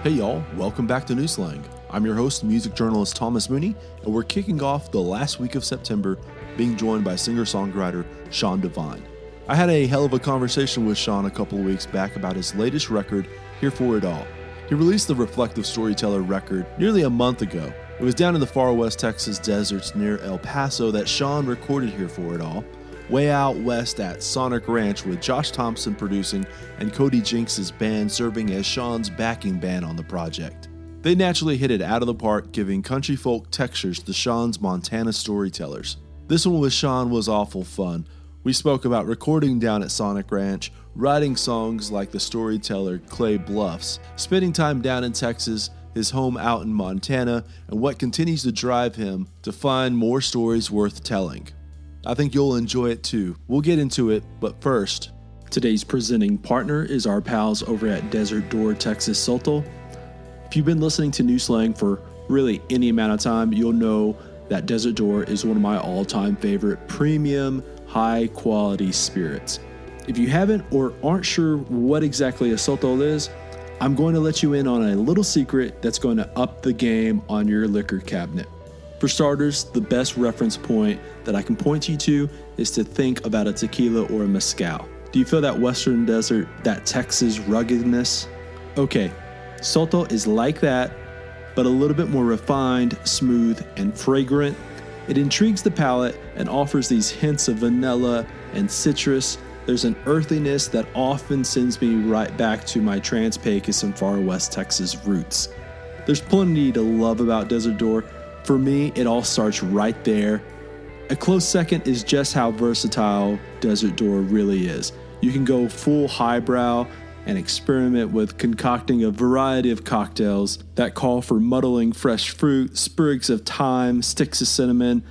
Hey y'all, welcome back to New Slang. I'm your host, music journalist Thomas Mooney, and we're kicking off the last week of September being joined by singer-songwriter Sean Devine. I had a hell of a conversation with Sean a couple of weeks back about his latest record, Here For It All. He released the Reflective Storyteller record nearly a month ago. It was down in the far west Texas deserts near El Paso that Sean recorded Here For It All, way out west at Sonic Ranch with Josh Thompson producing and Cody Jinks' band serving as Sean's backing band on the project. They naturally hit it out of the park, giving country folk textures to Sean's Montana storytellers. This one with Sean was awful fun. We spoke about recording down at Sonic Ranch, writing songs like the storyteller Clay Bluffs, spending time down in Texas, his home out in Montana, and what continues to drive him to find more stories worth telling. I think you'll enjoy it too. We'll get into it, but first, today's presenting partner is our pals over at Desert Door Texas Soto. If you've been listening to New Slang for really any amount of time, you'll know that Desert Door is one of my all-time favorite premium, high-quality spirits. If you haven't or aren't sure what exactly a Soto is, I'm going to let you in on a little secret that's going to up the game on your liquor cabinet. For starters, the best reference point that I can point you to is to think about a tequila or a mezcal. Do you feel that Western desert, that Texas ruggedness? Okay, Soto is like that, but a little bit more refined, smooth, and fragrant. It intrigues the palate and offers these hints of vanilla and citrus. There's an earthiness that often sends me right back to my Trans-Pecos and far west Texas roots. There's plenty to love about Desert Door. For me, it all starts right there. A close second is just how versatile Desert Door really is. You can go full highbrow and experiment with concocting a variety of cocktails that call for muddling fresh fruit, sprigs of thyme, sticks of cinnamon.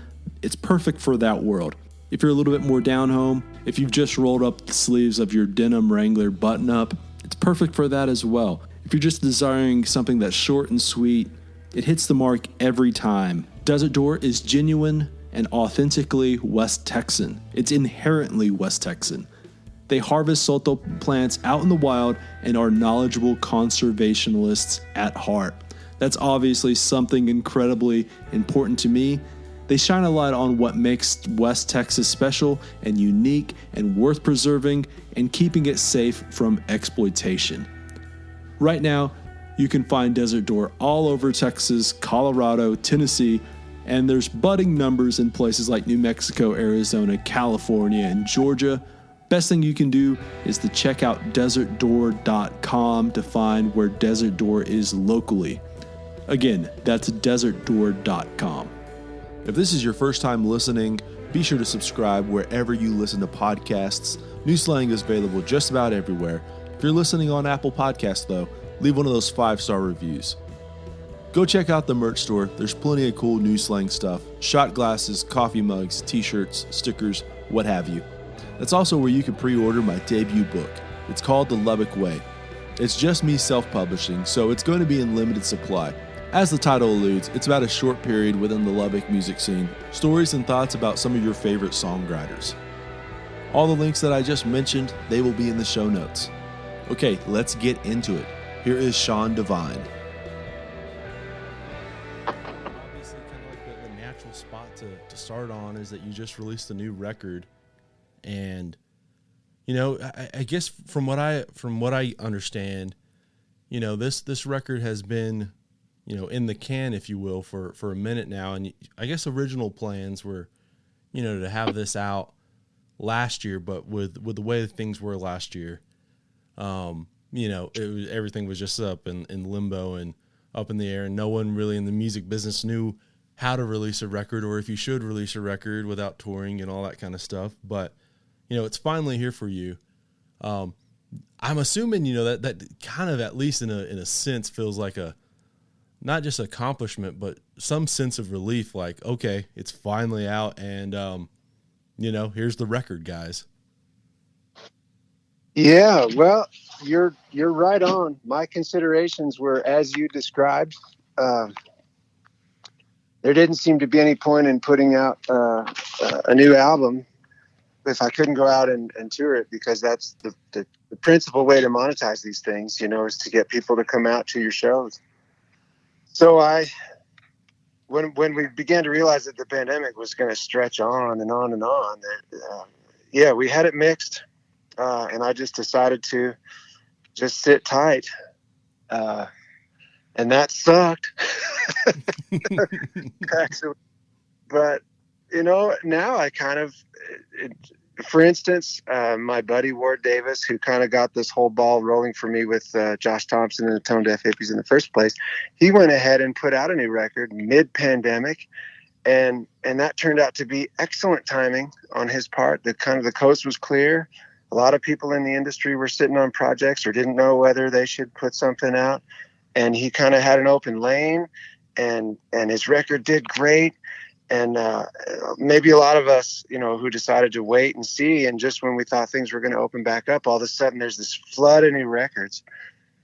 It's perfect for that world. If you're a little bit more down home, if you've just rolled up the sleeves of your denim Wrangler button-up, it's perfect for that as well. If you're just desiring something that's short and sweet, it hits the mark every time. Desert Door is genuine and authentically West Texan. It's inherently West Texan. They harvest Soto plants out in the wild and are knowledgeable conservationists at heart. That's obviously something incredibly important to me. They shine a light on what makes West Texas special and unique and worth preserving and keeping it safe from exploitation. Right now, you can find Desert Door all over Texas, Colorado, Tennessee, and there's budding numbers in places like New Mexico, Arizona, California, and Georgia. Best thing you can do is to check out desertdoor.com to find where Desert Door is locally. Again, that's desertdoor.com. If this is your first time listening, be sure to subscribe wherever you listen to podcasts. New Slang is available just about everywhere. If you're listening on Apple Podcasts, though, leave one of those 5-star reviews. Go check out the merch store. There's plenty of cool New Slang stuff. Shot glasses, coffee mugs, t-shirts, stickers, what have you. That's also where you can pre-order my debut book. It's called The Lubbock Way. It's just me self-publishing, so it's going to be in limited supply. As the title alludes, it's about a short period within the Lubbock music scene. Stories and thoughts about some of your favorite songwriters. All the links that I just mentioned, they will be in the show notes. Okay, let's get into it. Here is Sean Devine. Obviously, kind of like the natural spot to start on is that you just released a new record, and you know, I guess from what I understand, you know, this record has been, you know, in the can, if you will, for a minute now, and I guess original plans were, you know, to have this out last year, but with the way things were last year, you know, everything was just up in limbo and up in the air, and no one really in the music business knew how to release a record or if you should release a record without touring and all that kind of stuff. But, you know, it's finally here for you. I'm assuming, you know, that kind of, at least in a sense, feels like a, not just accomplishment, but some sense of relief, like, okay, it's finally out, and, you know, here's the record, guys. Yeah, well, you're right on. My considerations were as you described. There didn't seem to be any point in putting out a new album if I couldn't go out and tour it, because that's the the principal way to monetize these things, is to get people to come out to your shows. So when we began to realize that the pandemic was going to stretch on and on and on, we had it mixed, and I just decided to just sit tight, and that sucked. Actually, but now I kind of, for instance, my buddy Ward Davis, who kind of got this whole ball rolling for me with Josh Thompson and the Tone Deaf Hippies in the first place, he went ahead and put out a new record mid-pandemic, and that turned out to be excellent timing on his part. The coast was clear. A lot of people in the industry were sitting on projects or didn't know whether they should put something out, and he kind of had an open lane, and his record did great. And maybe a lot of us, who decided to wait and see, and just when we thought things were going to open back up, all of a sudden there's this flood of new records.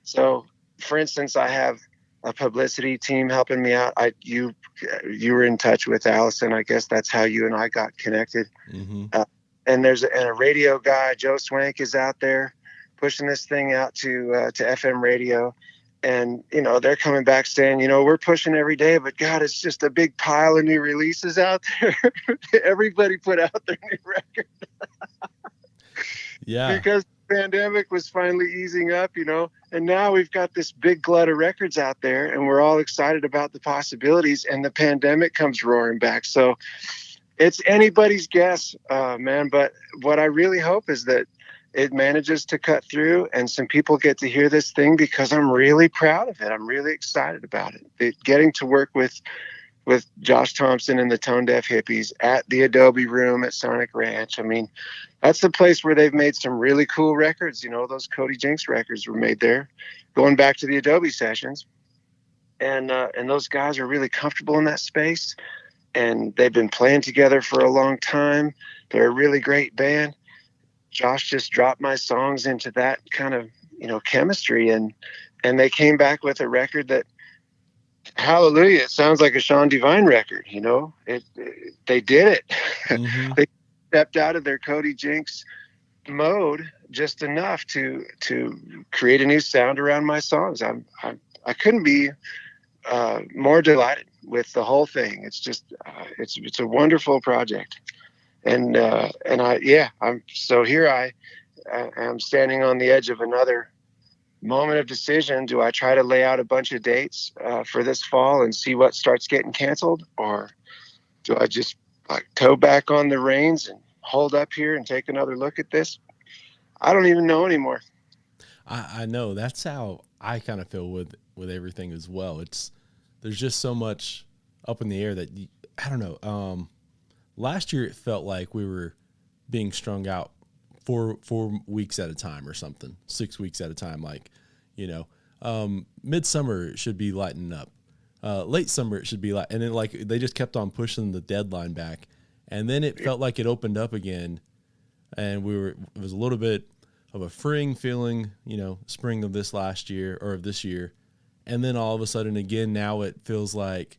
So, for instance, I have a publicity team helping me out. You were in touch with Allison. I guess that's how you and I got connected. Mm-hmm. And there's a radio guy, Joe Swank, is out there pushing this thing out to FM radio. And, they're coming back saying, we're pushing every day, but God, it's just a big pile of new releases out there. Everybody put out their new record. Yeah. Because the pandemic was finally easing up, and now we've got this big glut of records out there, and we're all excited about the possibilities, and the pandemic comes roaring back. So it's anybody's guess, man. But what I really hope is that it manages to cut through and some people get to hear this thing, because I'm really proud of it. I'm really excited about it. Getting to work with Josh Thompson and the Tone Deaf Hippies at the Adobe Room at Sonic Ranch. I mean, that's the place where they've made some really cool records. Those Cody Jinks records were made there, going back to the Adobe sessions. And those guys are really comfortable in that space, and they've been playing together for a long time. They're a really great band. Josh just dropped my songs into that kind of, chemistry, and they came back with a record that, hallelujah, it sounds like a Sean Devine record. They did it. Mm-hmm. They stepped out of their Cody Jinks mode just enough to create a new sound around my songs. I couldn't be more delighted with the whole thing. It's just it's a wonderful project. And I'm standing on the edge of another moment of decision. Do I try to lay out a bunch of dates for this fall and see what starts getting canceled, or do I just toe back on the reins and hold up here and take another look at this? I don't even know anymore. I know that's how I kind of feel with everything as well. There's just so much up in the air that I don't know. Last year, it felt like we were being strung out 4 weeks at a time or something, 6 weeks at a time. Midsummer it should be lightening up. Late summer it should be and then they just kept on pushing the deadline back, and then it felt like it opened up again, and it was a little bit of a freeing feeling, spring of this year, and then all of a sudden again now it feels like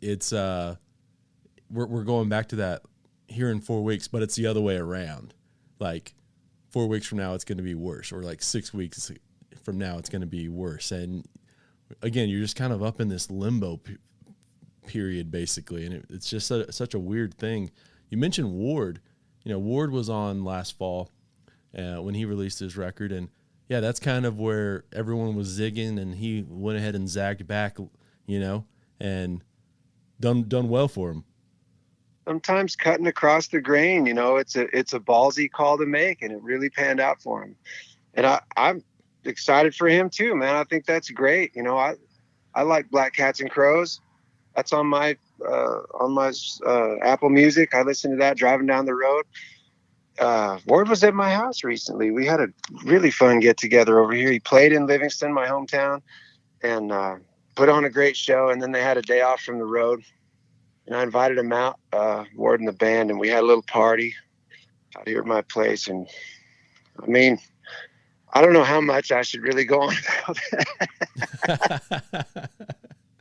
it's we're going back to that here in 4 weeks, but it's the other way around. 4 weeks from now, it's going to be worse, or 6 weeks from now, it's going to be worse. And again, you're just kind of up in this limbo period, basically. And it's just such a weird thing. You mentioned Ward. Ward was on last fall when he released his record. And yeah, that's kind of where everyone was zigging, and he went ahead and zagged back, and done well for him. Sometimes cutting across the grain, it's a ballsy call to make, and it really panned out for him. And I'm excited for him too, man. I think that's great. I like Black Cats and Crows. That's on my Apple Music. I listen to that driving down the road. Ward was at my house recently. We had a really fun get together over here. He played in Livingston, my hometown, and put on a great show. And then they had a day off from the road. And I invited him out, Ward and the band, and we had a little party out here at my place. And I mean, I don't know how much I should really go on about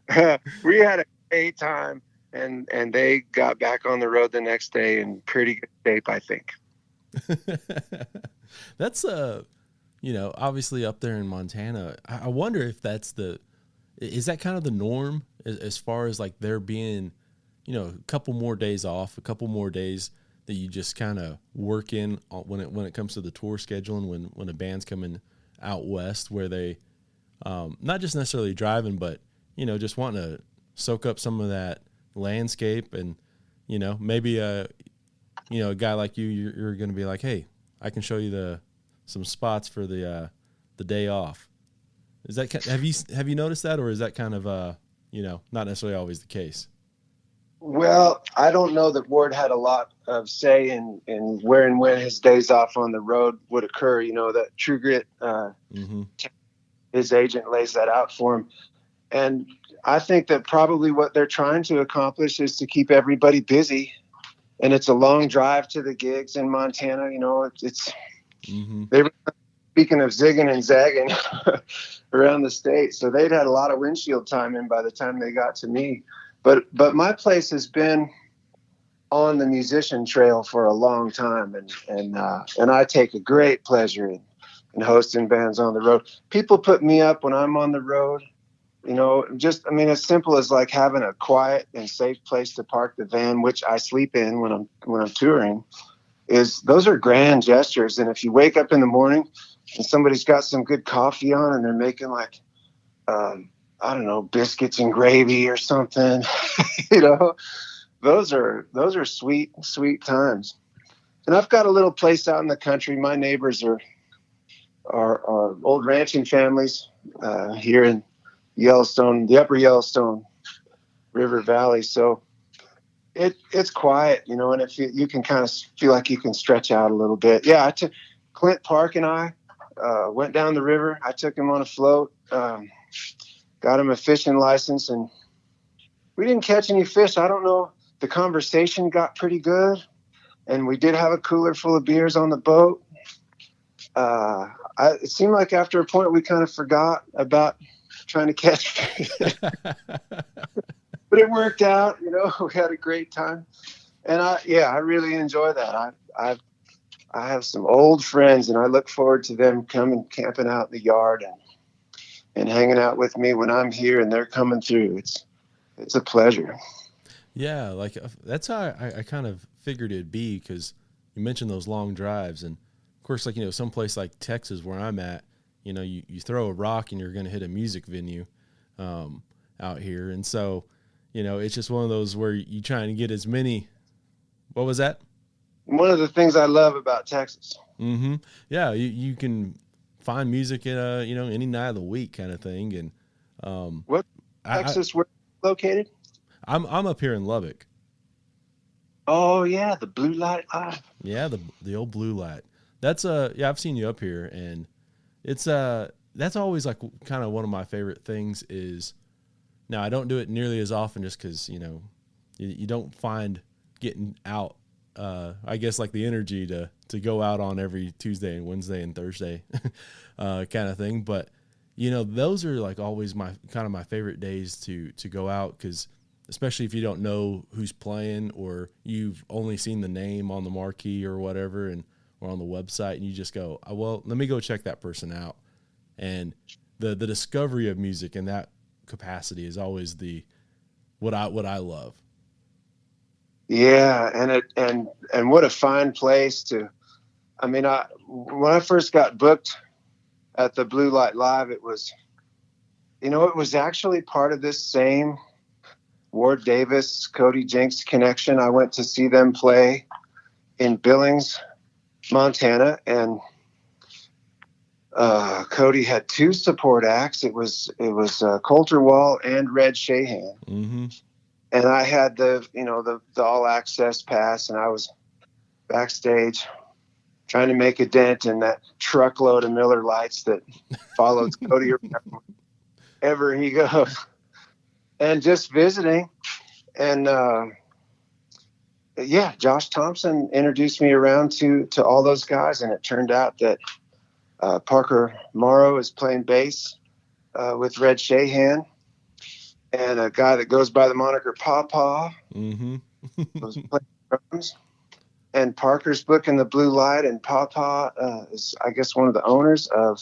that. We had a great time, and they got back on the road the next day in pretty good shape, I think. That's obviously up there in Montana, I wonder if is that kind of the norm as far as like there being, a couple more days off, a couple more days that you just kind of work in when it comes to the tour scheduling, when a band's coming out west, where they, not just necessarily driving, but, just wanting to soak up some of that landscape and, maybe a guy like you're going to be like, hey, I can show you some spots for the day off. Is that, have you noticed that, or is that kind of not necessarily always the case? Well, I don't know that Ward had a lot of say in where and when his days off on the road would occur. That True Grit, his agent lays that out for him. And I think that probably what they're trying to accomplish is to keep everybody busy. And it's a long drive to the gigs in Montana. They were speaking of zigging and zagging around the state. So they'd had a lot of windshield time in by the time they got to me. But my place has been on the musician trail for a long time, and I take a great pleasure in hosting bands on the road. People put me up when I'm on the road. As simple as like having a quiet and safe place to park the van, which I sleep in when I'm touring. Those are grand gestures. And if you wake up in the morning and somebody's got some good coffee on and they're making like, I don't know, biscuits and gravy or something, those are sweet, sweet times. And I've got a little place out in the country. My neighbors are old ranching families here in Yellowstone, the upper Yellowstone River Valley. So it's quiet, and if you can kind of feel like you can stretch out a little bit. Yeah, Clint Park and I went down the river. I took him on a float, got him a fishing license, and we didn't catch any fish. I don't know. The conversation got pretty good, and we did have a cooler full of beers on the boat. It seemed like after a point we kind of forgot about trying to catch fish. But it worked out, we had a great time. And I really enjoy that. I have some old friends, and I look forward to them coming camping out in the yard and hanging out with me when I'm here and they're coming through. It's a pleasure. Yeah, like that's how I kind of figured it'd be, because you mentioned those long drives, and of course, like someplace like Texas where I'm at, you throw a rock and you're going to hit a music venue out here, and so it's just one of those where you try and get as many. What was that? One of the things I love about Texas. Mm-hmm. Yeah, you can find music in any night of the week kind of thing, and what Texas where located? I'm up here in Lubbock. Oh yeah, the blue light. Yeah, the old blue light. That's I've seen you up here, and it's that's always like kind of one of my favorite things is. Now I don't do it nearly as often just because you don't find getting out. I guess like the energy to go out on every Tuesday and Wednesday and Thursday kind of thing. But those are like always my favorite days to go out, because especially if you don't know who's playing or you've only seen the name on the marquee or whatever or on the website, and you just go, oh, well, let me go check that person out. And the discovery of music in that capacity is always what I love. Yeah, and what a fine place to. I mean, when I first got booked at the Blue Light Live, it was actually part of this same Ward Davis, Cody Jinks connection. I went to see them play in Billings, Montana, and Cody had two support acts. It was Coulter Wall and Red Shahan. Mm-hmm. And I had the all access pass, and I was backstage trying to make a dent in that truckload of Miller Lights that follows Cody wherever he goes, and just visiting. And Josh Thompson introduced me around to all those guys, and it turned out that Parker Morrow is playing bass with Red Shahan. And a guy that goes by the moniker Pawpaw mm-hmm. was playing drums. and Parker's booking the Blue Light, and Papa is, I guess, one of the owners of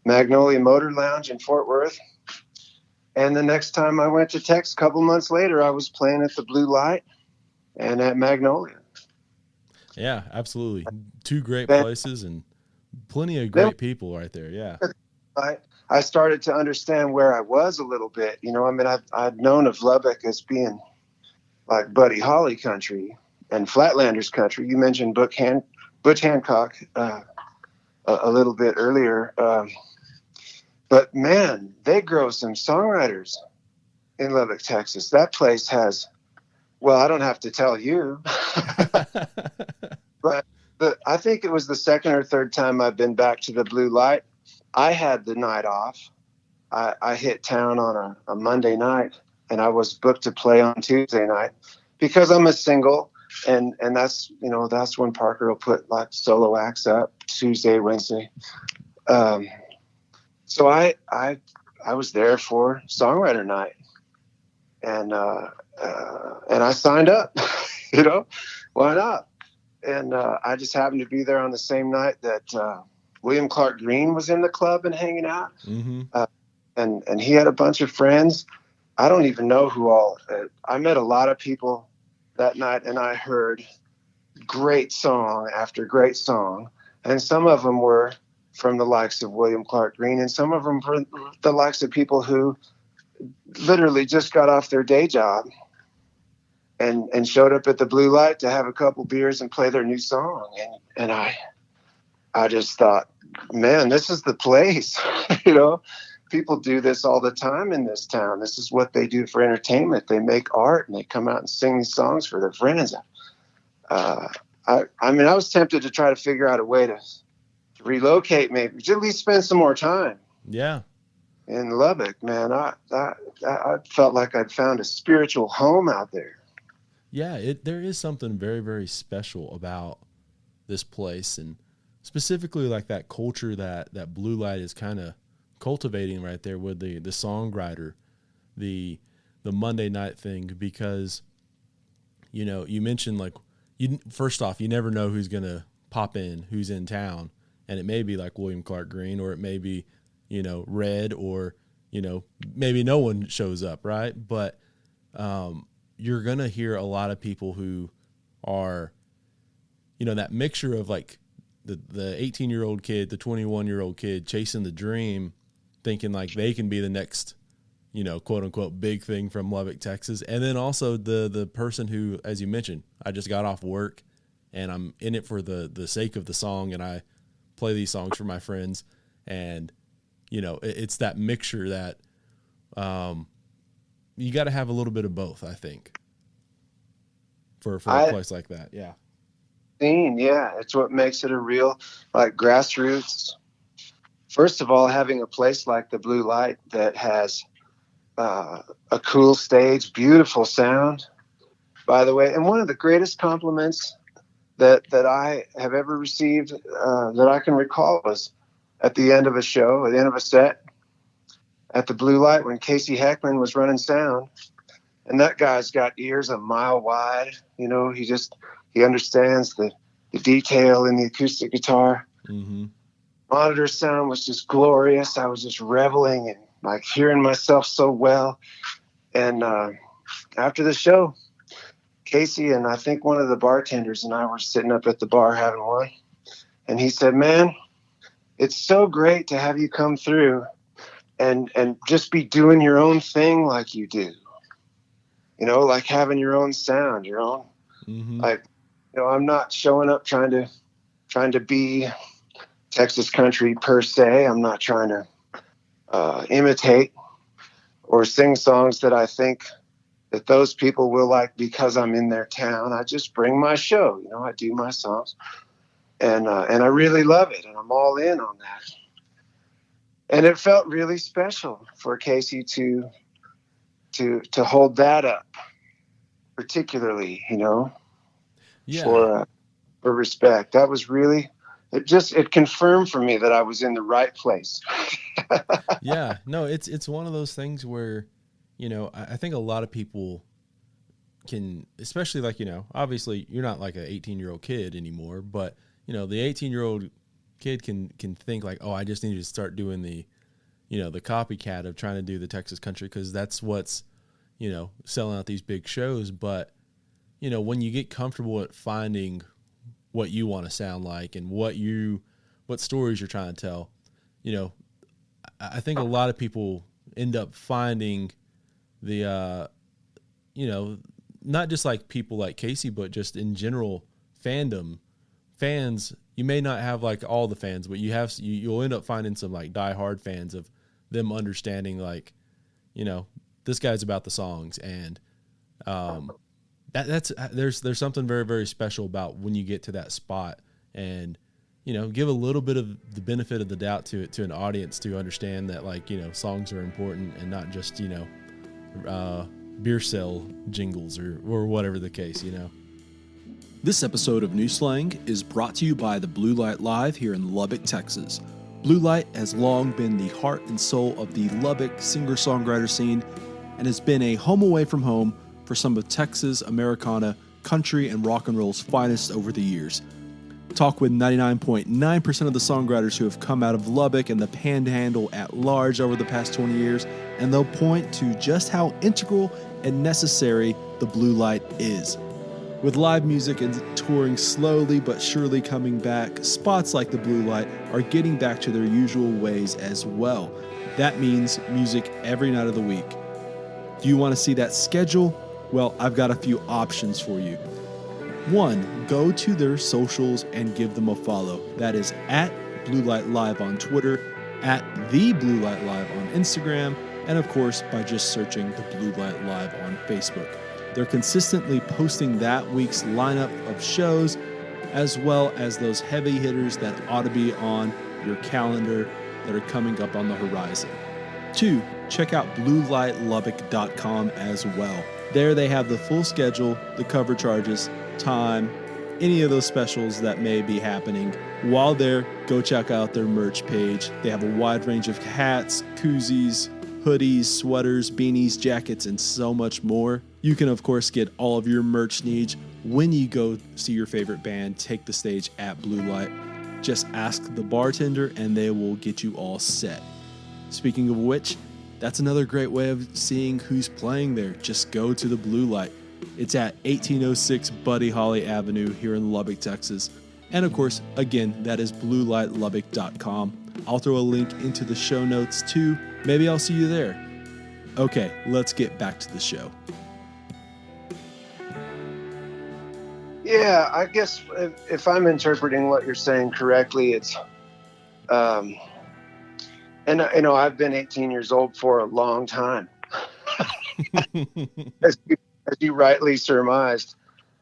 Magnolia Motor Lounge in Fort Worth. And the next time I went to Texas, a couple months later, I was playing at the Blue Light and at Magnolia. Yeah, absolutely. Two great Then, places and plenty of then great people right there. Yeah. I started to understand where I was a little bit. You know, I mean, I'd known of Lubbock as being like Buddy Holly country and Flatlanders country. You mentioned Butch Hancock a little bit earlier. But man, they grow some songwriters in Lubbock, Texas. That place has, well, I don't have to tell you, but I think it was the second or third time I've been back to the Blue Light. I had the night off. I hit town on a Monday night, and I was booked to play on Tuesday night because I'm a single, and that's, you know, that's when Parker will put like solo acts up Tuesday, Wednesday. So I was there for songwriter night, and I signed up. You know, why not? And I just happened to be there on the same night that William Clark Green was in the club and hanging out. Mm-hmm. And he had a bunch of friends. I don't even know who all. I met a lot of people that night, and I heard great song after great song, and some of them were from the likes of William Clark Green, and some of them were the likes of people who literally just got off their day job and showed up at the Blue Light to have a couple beers and play their new song. And I just thought, man, this is the place. You know, people do this all the time in this town. This is what they do for entertainment. They make art and they come out and sing these songs for their friends. I mean, I was tempted to try to figure out a way to relocate, maybe to at least spend some more time. Yeah. In Lubbock, man, I felt like I'd found a spiritual home out there. Yeah, there is something very, very special about this place, and specifically like that culture that Blue Light is kind of cultivating right there with the songwriter, the Monday night thing, because, you know, you mentioned like, first off, you never know who's going to pop in, who's in town, and it may be like William Clark Green, or it may be, you know, Red, or, you know, maybe no one shows up, right? But you're going to hear a lot of people who are, you know, that mixture of like the 18-year-old kid, the 21-year-old kid chasing the dream, thinking like they can be the next, you know, quote unquote big thing from Lubbock, Texas. And then also the person who, as you mentioned, I just got off work and I'm in it for the sake of the song, and I play these songs for my friends. And, you know, it's that mixture that you got to have a little bit of both, I think, for a place like that. Yeah. Yeah, it's what makes it a real, like, grassroots. First of all, having a place like the Blue Light that has a cool stage, beautiful sound, by the way. And one of the greatest compliments that I have ever received that I can recall was at the end of a show, at the end of a set at the Blue Light, when Casey Heckman was running sound. And that guy's got ears a mile wide. You know, he understands the detail in the acoustic guitar. Mm-hmm. Monitor sound was just glorious. I was just reveling and like hearing myself so well. And after the show, Casey and I think one of the bartenders and I were sitting up at the bar having one. And he said, man, it's so great to have you come through and just be doing your own thing like you do. You know, like having your own sound, your own, mm-hmm. like, you know, I'm not showing up trying to be Texas country per se. I'm not trying to imitate or sing songs that I think that those people will like because I'm in their town. I just bring my show. You know, I do my songs, and I really love it, and I'm all in on that. And it felt really special for Casey to hold that up, particularly, you know, yeah, for respect. That was really, it confirmed for me that I was in the right place. Yeah, no, it's one of those things where, you know, I think a lot of people can, especially like, obviously you're not like an 18-year-old kid anymore, but the 18-year-old kid can think like, oh, I just need to start doing the copycat of trying to do the Texas country because that's what's, selling out these big shows. But, when you get comfortable at finding what you want to sound like and what stories you're trying to tell, I think a lot of people end up finding the, not just like people like Casey, but just in general fans. You may not have like all the fans, but you'll end up finding some like diehard fans of them understanding like, this guy's about the songs. And there's something very, very special about when you get to that spot and, give a little bit of the benefit of the doubt to an audience to understand that like, songs are important and not just, beer sell jingles or whatever the case, This episode of New Slang is brought to you by the Blue Light Live here in Lubbock, Texas. Blue Light has long been the heart and soul of the Lubbock singer-songwriter scene and has been a home away from home for some of Texas, Americana, country, and rock and roll's finest over the years. Talk with 99.9% of the songwriters who have come out of Lubbock and the Panhandle at large over the past 20 years, and they'll point to just how integral and necessary the Blue Light is. With live music and touring slowly but surely coming back, spots like the Blue Light are getting back to their usual ways as well. That means music every night of the week. Do you want to see that schedule? Well, I've got a few options for you. 1, go to their socials and give them a follow. That is at Blue Light Live on Twitter, at The Blue Light Live on Instagram, and of course by just searching The Blue Light Live on Facebook. They're consistently posting that week's lineup of shows, as well as those heavy hitters that ought to be on your calendar that are coming up on the horizon. 2, check out BlueLightLubbock.com as well. There they have the full schedule, the cover charges, time, any of those specials that may be happening. While there, go check out their merch page. They have a wide range of hats, koozies, hoodies, sweaters, beanies, jackets, and so much more. You can, of course, get all of your merch needs when you go see your favorite band take the stage at Blue Light. Just ask the bartender and they will get you all set. Speaking of which, that's another great way of seeing who's playing there. Just go to the Blue Light. It's at 1806 Buddy Holly Avenue here in Lubbock, Texas. And of course, again, that is BlueLightLubbock.com. I'll throw a link into the show notes too. Maybe I'll see you there. Okay, let's get back to the show. Yeah, I guess if I'm interpreting what you're saying correctly, it's, and I've been 18 years old for a long time, as you rightly surmised,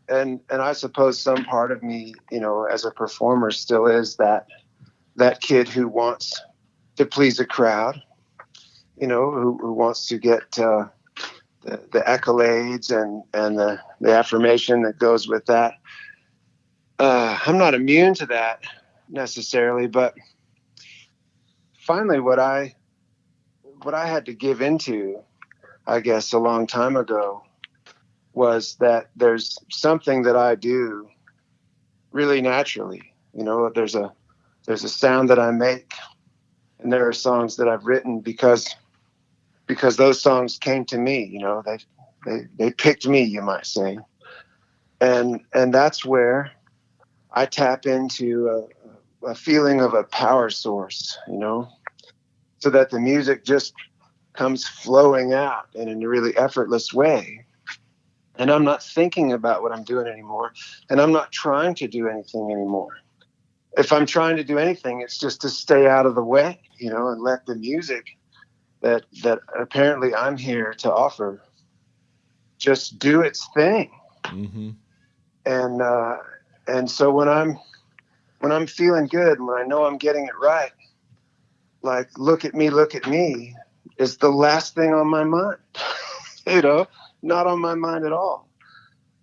and I suppose some part of me, as a performer, still is that kid who wants to please a crowd, who wants to get the accolades and the affirmation that goes with that. I'm not immune to that necessarily, but finally what I had to give into, I guess, a long time ago was that there's something that I do really naturally. There's a sound that I make, and there are songs that I've written because those songs came to me. They picked me, you might say, and that's where I tap into a feeling of a power source, so that the music just comes flowing out in a really effortless way. And I'm not thinking about what I'm doing anymore, and I'm not trying to do anything anymore. If I'm trying to do anything, it's just to stay out of the way, and let the music that apparently I'm here to offer just do its thing. Mm-hmm. And so when I'm feeling good, when I know I'm getting it right, like, look at me is the last thing on my mind, not on my mind at all.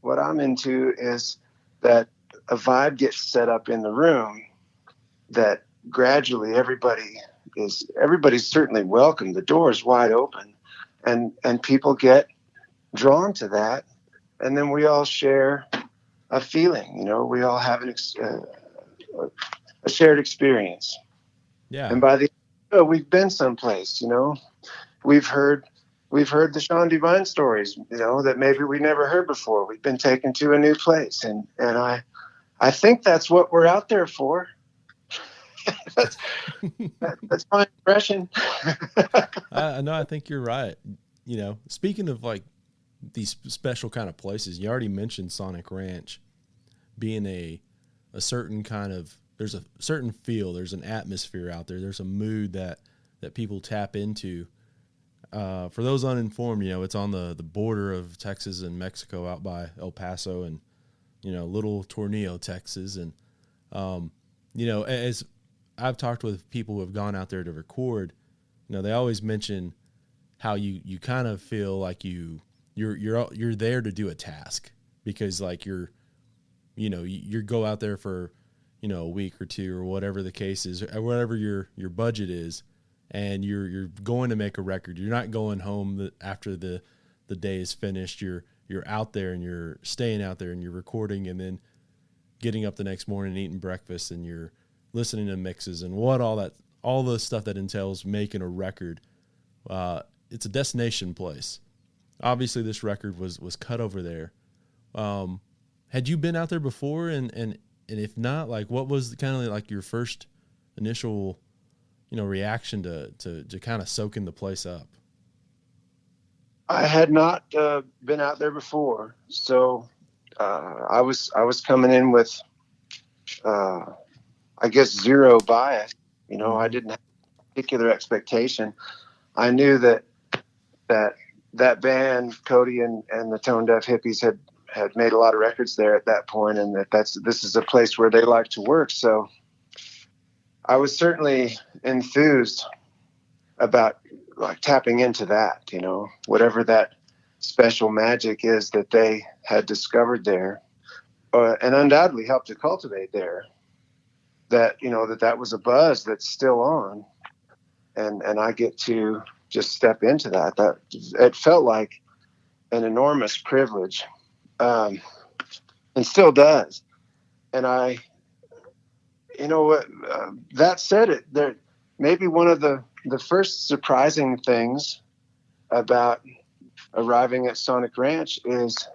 What I'm into is that a vibe gets set up in the room that gradually everybody's certainly welcome. The door is wide open, and people get drawn to that, and then we all share a feeling. We all have a shared experience. Yeah. And by the end, we've been someplace. We've heard the Sean Devine stories. That maybe we never heard before. We've been taken to a new place, and I think that's what we're out there for. that's my impression. I think you're right. Speaking of like these special kind of places, you already mentioned Sonic Ranch being a certain kind of, there's a certain feel, there's an atmosphere out there, there's a mood that people tap into. For those uninformed, it's on the border of Texas and Mexico, out by El Paso and Little Tornillo, Texas. And as I've talked with people who have gone out there to record, they always mention how you kind of feel like you're there to do a task, because like you go out there for a week or two or whatever the case is, or whatever your budget is, and you're going to make a record. You're not going home after the day is finished. You're out there and you're staying out there and you're recording, and then getting up the next morning and eating breakfast, and you're listening to mixes and all the stuff that entails making a record. It's a destination place. Obviously this record was cut over there. Had you been out there before? And if not, like, what was kind of like your first initial, reaction to kind of soaking the place up? I had not been out there before, so I was coming in with, I guess, zero bias. Mm-hmm. I didn't have a particular expectation. I knew that band, Cody and the Tone Deaf Hippies, had made a lot of records there at that point, and this is a place where they like to work. So I was certainly enthused about like tapping into that, whatever that special magic is that they had discovered there, and undoubtedly helped to cultivate there. That that was a buzz that's still on, and I get to just step into that. That it felt like an enormous privilege, and still does. And I, that said, there maybe one of the first surprising things about arriving at Sonic Ranch is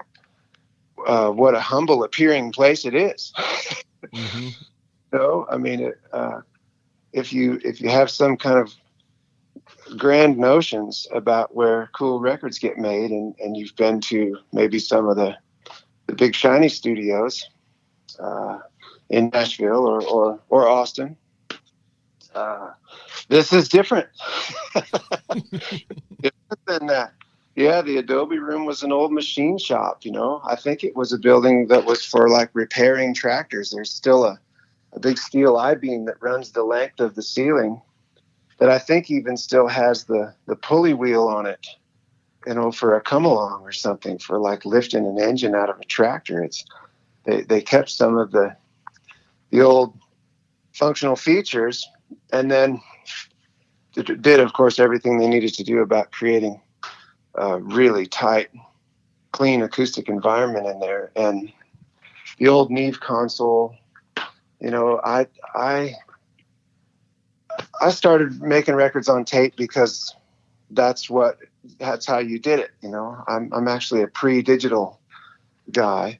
what a humble appearing place it is. Mm-hmm. I mean, if you have some kind of grand notions about where cool records get made, and you've been to maybe some of the big shiny studios in Nashville or Austin, this is different. Different than that. Yeah, the Adobe Room was an old machine shop. I think it was a building that was for like repairing tractors. There's still a big steel I-beam that runs the length of the ceiling that I think even still has the pulley wheel on it, for a come along or something, for like lifting an engine out of a tractor. They kept some of the old functional features, and then did, of course, everything they needed to do about creating a really tight, clean acoustic environment in there. And the old Neve console, I started making records on tape because that's how you did it. I'm actually a pre-digital guy,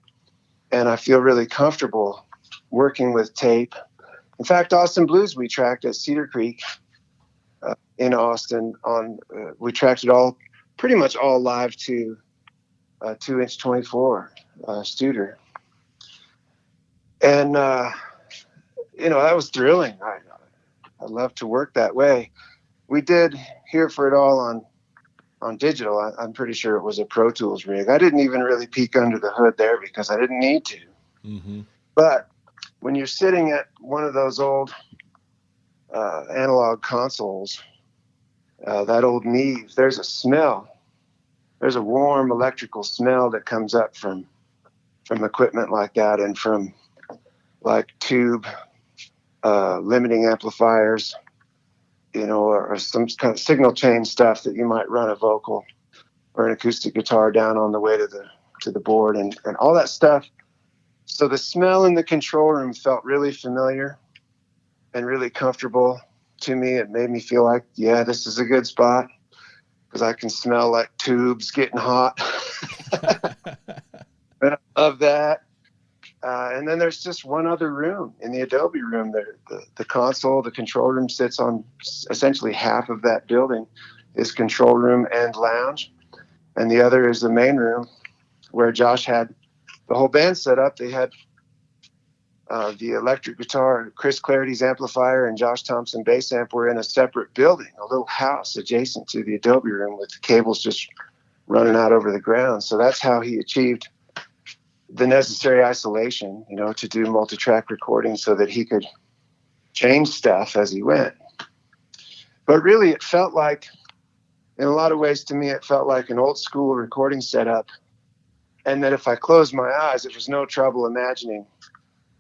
and I feel really comfortable working with tape. In fact, Austin Blues we tracked at Cedar Creek in Austin we tracked it all, pretty much all live to 2-inch 24 Studer. And that was thrilling. I love to work that way. We did Here for It All on digital. I'm pretty sure it was a Pro Tools rig. I didn't even really peek under the hood there because I didn't need to. Mm-hmm. But when you're sitting at one of those old analog consoles, that old Neve, there's a smell. There's a warm electrical smell that comes up from equipment like that, and from like tube limiting amplifiers, or some kind of signal chain stuff that you might run a vocal or an acoustic guitar down on the way to to the board and all that stuff. So the smell in the control room felt really familiar and really comfortable to me. It made me feel like, yeah, this is a good spot because I can smell like tubes getting hot. And I love that. And then there's just one other room in the Adobe room. The console, the control room sits on essentially half of that building is control room and lounge. And the other is the main room where Josh had the whole band set up. They had the electric guitar, Chris Clarity's amplifier, and Josh Thompson bass amp were in a separate building, a little house adjacent to the Adobe room with the cables just running out over the ground. So that's how he achieved the necessary isolation, to do multi-track recording so that he could change stuff as he went. But really, it felt like, in a lot of ways to me, it felt like an old school recording setup. And that if I closed my eyes, it was no trouble imagining,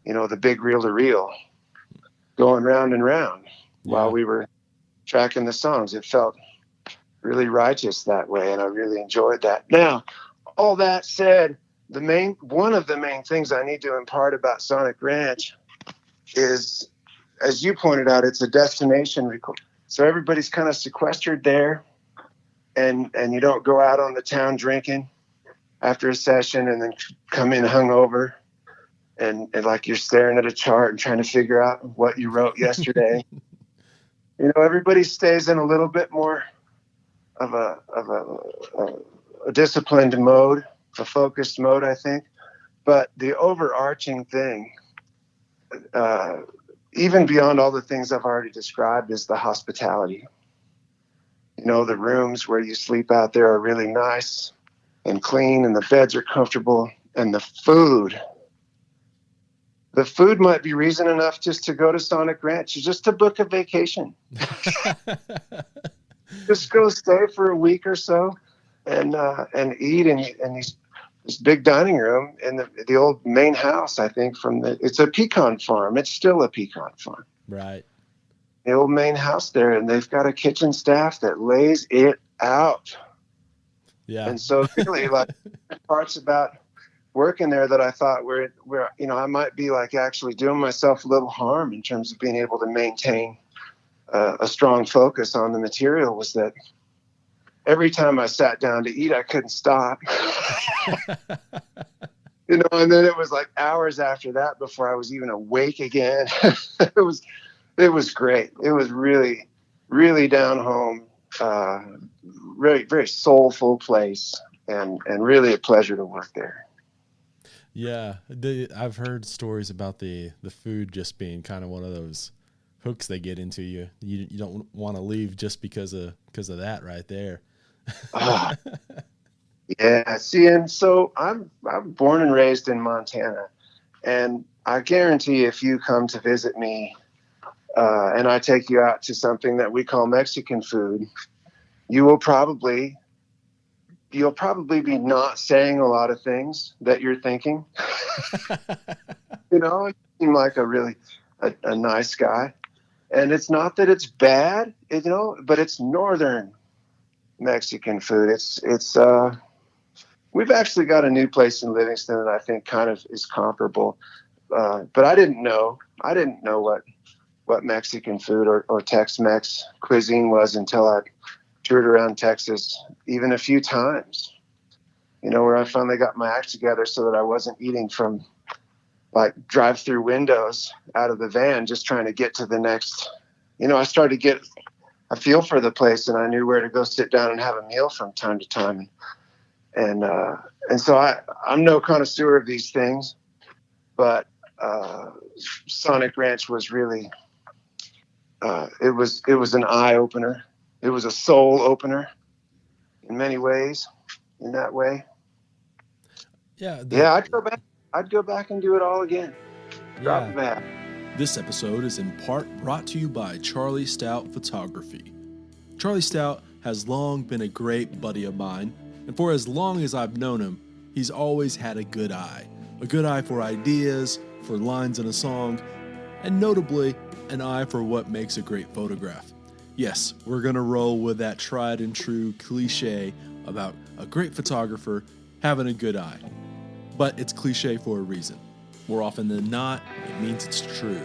the big reel-to-reel going round and round while we were tracking the songs. It felt really righteous that way, and I really enjoyed that. Now, all that said, one of the main things I need to impart about Sonic Ranch is, as you pointed out, it's a destination record. So everybody's kind of sequestered there, and you don't go out on the town drinking after a session and then come in hungover and like you're staring at a chart and trying to figure out what you wrote yesterday. Everybody stays in a little bit more of a disciplined mode, a focused mode, I think. But the overarching thing, even beyond all the things I've already described, is the hospitality. The rooms where you sleep out there are really nice and clean, and the beds are comfortable, and the food might be reason enough just to go to Sonic Ranch, just to book a vacation. Just go stay for a week or so and eat in this big dining room in the old main house. I think it's a pecan farm. It's still a pecan farm. Right. The old main house there, and they've got a kitchen staff that lays it out. Yeah. And so really, like, parts about working there that I thought were I might be like actually doing myself a little harm in terms of being able to maintain a strong focus on the material was that every time I sat down to eat, I couldn't stop. And then it was like hours after that before I was even awake again. It was great. It was really, really down home, very, very soulful place, and really a pleasure to work there. Yeah, I've heard stories about the food just being kind of one of those hooks they get into you. You don't want to leave just because of that right there. Yeah. See, and so I'm born and raised in Montana, and I guarantee if you come to visit me, and I take you out to something that we call Mexican food, you'll probably be not saying a lot of things that you're thinking. You seem like a really a nice guy, and it's not that it's bad, but it's northern Mexican food. It's we've actually got a new place in Livingston that I think kind of is comparable, but I didn't know what Mexican food or Tex-Mex cuisine was until I toured around Texas even a few times, where I finally got my act together so that I wasn't eating from like drive-through windows out of the van, just trying to get to the next, I started to get a feel for the place, and I knew where to go sit down and have a meal from time to time. And so I'm no connoisseur of these things, but Sonic Ranch was really, it was an eye opener. It was a soul opener in many ways, in that way. Yeah. I'd go back and do it all again. Drop of a hat. This episode is in part brought to you by Charlie Stout Photography. Charlie Stout has long been a great buddy of mine, and for as long as I've known him, he's always had a good eye for ideas, for lines in a song, and notably, an eye for what makes a great photograph. Yes, we're going to roll with that tried and true cliche about a great photographer having a good eye. But it's cliche for a reason. More often than not, it means it's true.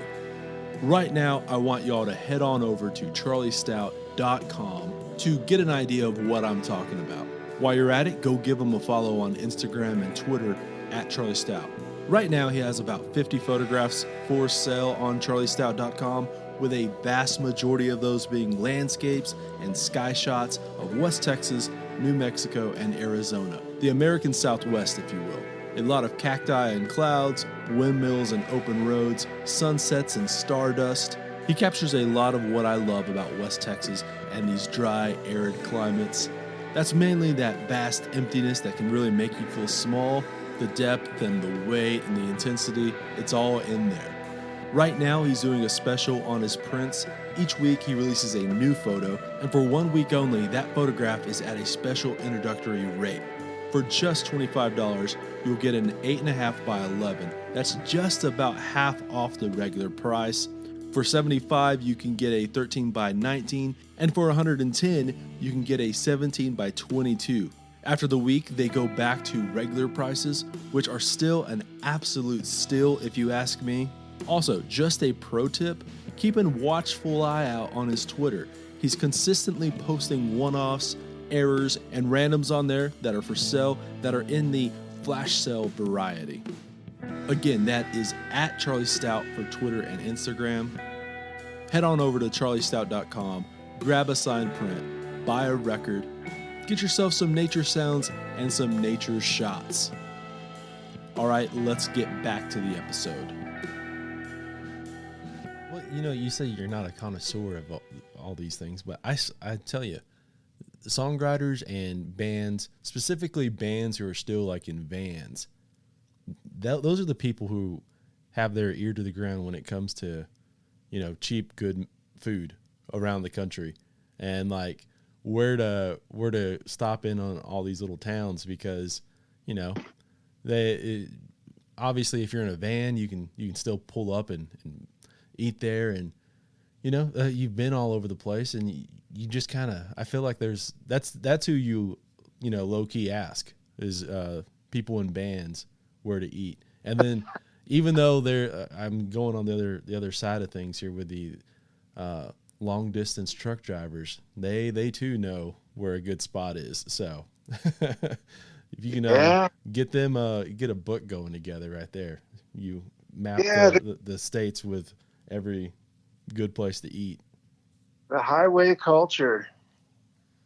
Right now, I want y'all to head on over to charliestout.com to get an idea of what I'm talking about. While you're at it, go give him a follow on Instagram and Twitter at Charlie Stout. Right now, he has about 50 photographs for sale on charliestout.com, with a vast majority of those being landscapes and sky shots of West Texas, New Mexico, and Arizona. The American Southwest, if you will. A lot of cacti and clouds, windmills and open roads, sunsets and stardust. He captures a lot of what I love about West Texas and these dry, arid climates. That's mainly that vast emptiness that can really make you feel small. The depth and the weight and the intensity, it's all in there. Right now, he's doing a special on his prints. Each week, he releases a new photo, and for 1 week only, that photograph is at a special introductory rate. For just $25, you'll get an 8.5 by 11. That's just about half off the regular price. For $75, you can get a 13 by 19, and for $110, you can get a 17 by 22. After the week, they go back to regular prices, which are still an absolute steal if you ask me. Also, just a pro tip, keep a watchful eye out on his Twitter. He's consistently posting one-offs, errors, and randoms on there that are for sale that are in the flash sale variety. Again, that is at Charlie Stout for Twitter and Instagram. Head on over to charliestout.com, grab a signed print, buy a record, get yourself some nature sounds and some nature shots. All right, let's get back to the episode. Well, you say you're not a connoisseur of all these things, but I tell you, songwriters and bands, specifically bands who are still like in vans, those are the people who have their ear to the ground when it comes to, cheap, good food around the country, and like where to stop in on all these little towns, because, obviously if you're in a van, you can still pull up and eat there, and you've been all over the place, and you just kind of, I feel like that's who you low key ask is people in bands where to eat. And then even though I'm going on the other side of things here with the long distance truck drivers, they too know where a good spot is. So if you can get a book going together right there, you map the states with every good place to eat. The highway culture,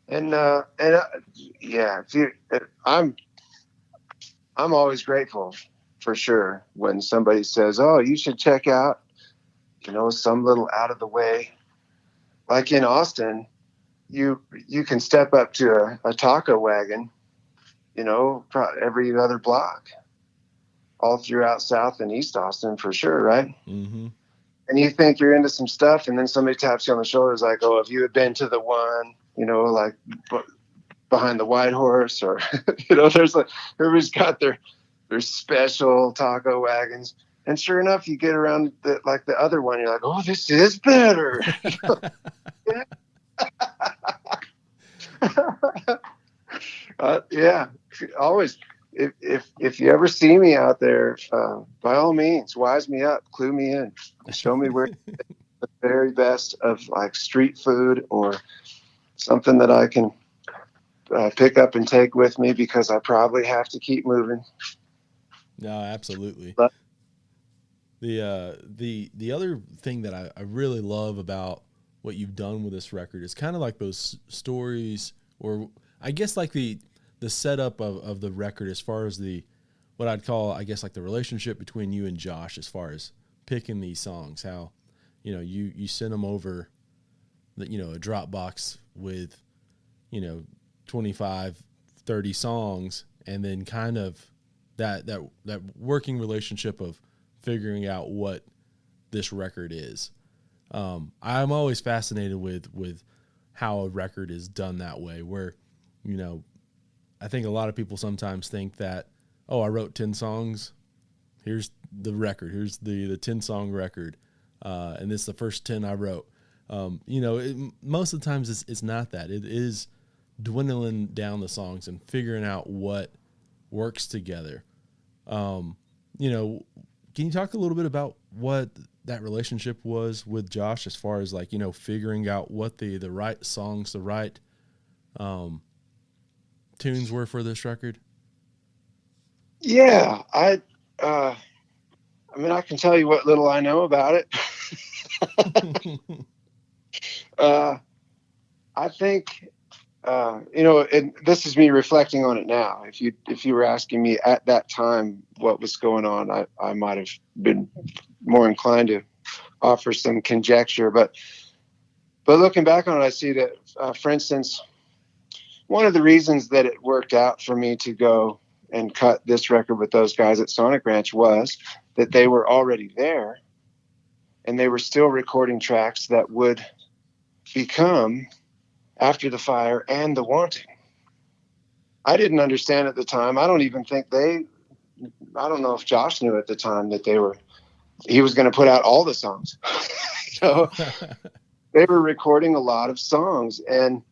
and I'm always grateful for sure when somebody says, "Oh, you should check out, some little out of the way." Like in Austin, you can step up to a taco wagon, every other block, all throughout South and East Austin for sure, right? Mm-hmm. And you think you're into some stuff, and then somebody taps you on the shoulder, is like, "Oh, if you had been to the one, like behind the White Horse," or everybody's got their special taco wagons. And sure enough, you get around the other one, you're like, "Oh, this is better." Always. If you ever see me out there, by all means, wise me up, clue me in, show me where the very best of like street food or something that I can pick up and take with me, because I probably have to keep moving. No, absolutely. But the other thing that I really love about what you've done with this record is kind of like those stories, or I guess like the setup of the record, as far as what I'd call, I guess, like the relationship between you and Josh, as far as picking these songs, how, you send them over a Dropbox with, 25, 30 songs, and then kind of that working relationship of figuring out what this record is. I'm always fascinated with how a record is done that way, where, I think a lot of people sometimes think that, oh, I wrote 10 songs, here's the record, here's the 10-song record, and this is the first 10 I wrote. Most of the times it's not that. It is dwindling down the songs and figuring out what works together. You know, can you talk a little bit about what that relationship was with Josh as far as like, you know, figuring out what the right songs, the right tunes were for this record? Yeah, I mean, I can tell you what little I know about it. I think, you know, and this is me reflecting on it now. If you were asking me at that time what was going on, I might have been more inclined to offer some conjecture. But looking back on it, I see that, for instance, one of the reasons that it worked out for me to go and cut this record with those guys at Sonic Ranch was that they were already there and they were still recording tracks that would become After the Fire and The Wanting. I didn't understand at the time. I don't know if Josh knew at the time that he was going to put out all the songs. So they were recording a lot of songs, and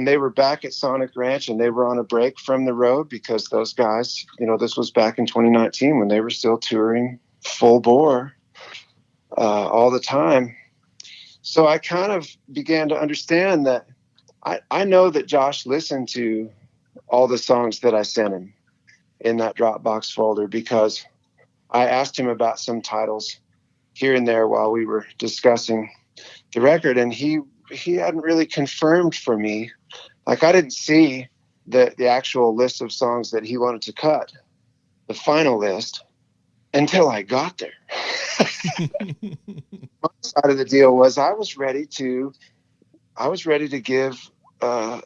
they were back at Sonic Ranch, and they were on a break from the road because those guys, you know, this was back in 2019 when they were still touring full bore all the time. So I kind of began to understand that I know that Josh listened to all the songs that I sent him in that Dropbox folder because I asked him about some titles here and there while we were discussing the record, and he hadn't really confirmed for me. Like, I didn't see the actual list of songs that he wanted to cut, the final list, until I got there. My side of the deal was I was ready to give a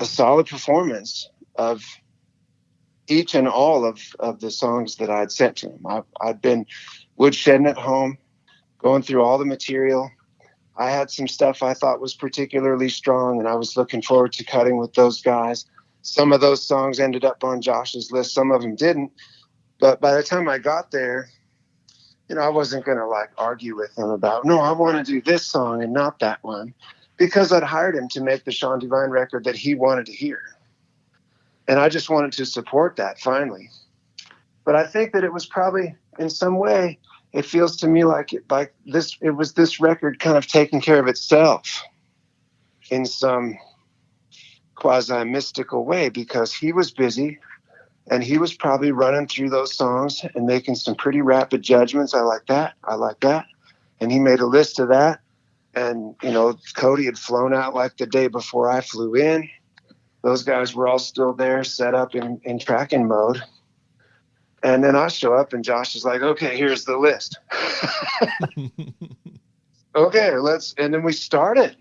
solid performance of each and all of the songs that I'd sent to him. I'd been woodshedding at home, going through all the material. I had some stuff I thought was particularly strong, and I was looking forward to cutting with those guys. Some of those songs ended up on Josh's list. Some of them didn't. But by the time I got there, you know, I wasn't going to like argue with him about, no, I want to do this song and not that one, because I'd hired him to make the Sean Devine record that he wanted to hear. And I just wanted to support that finally. But I think that it was probably in some way, it feels to me like it was this record kind of taking care of itself in some quasi mystical way, because he was busy and he was probably running through those songs and making some pretty rapid judgments. I like that. I like that. And he made a list of that. And, you know, Cody had flown out like the day before I flew in. Those guys were all still there, set up in tracking mode. And then I show up and Josh is like, okay, here's the list. Okay, and then we started.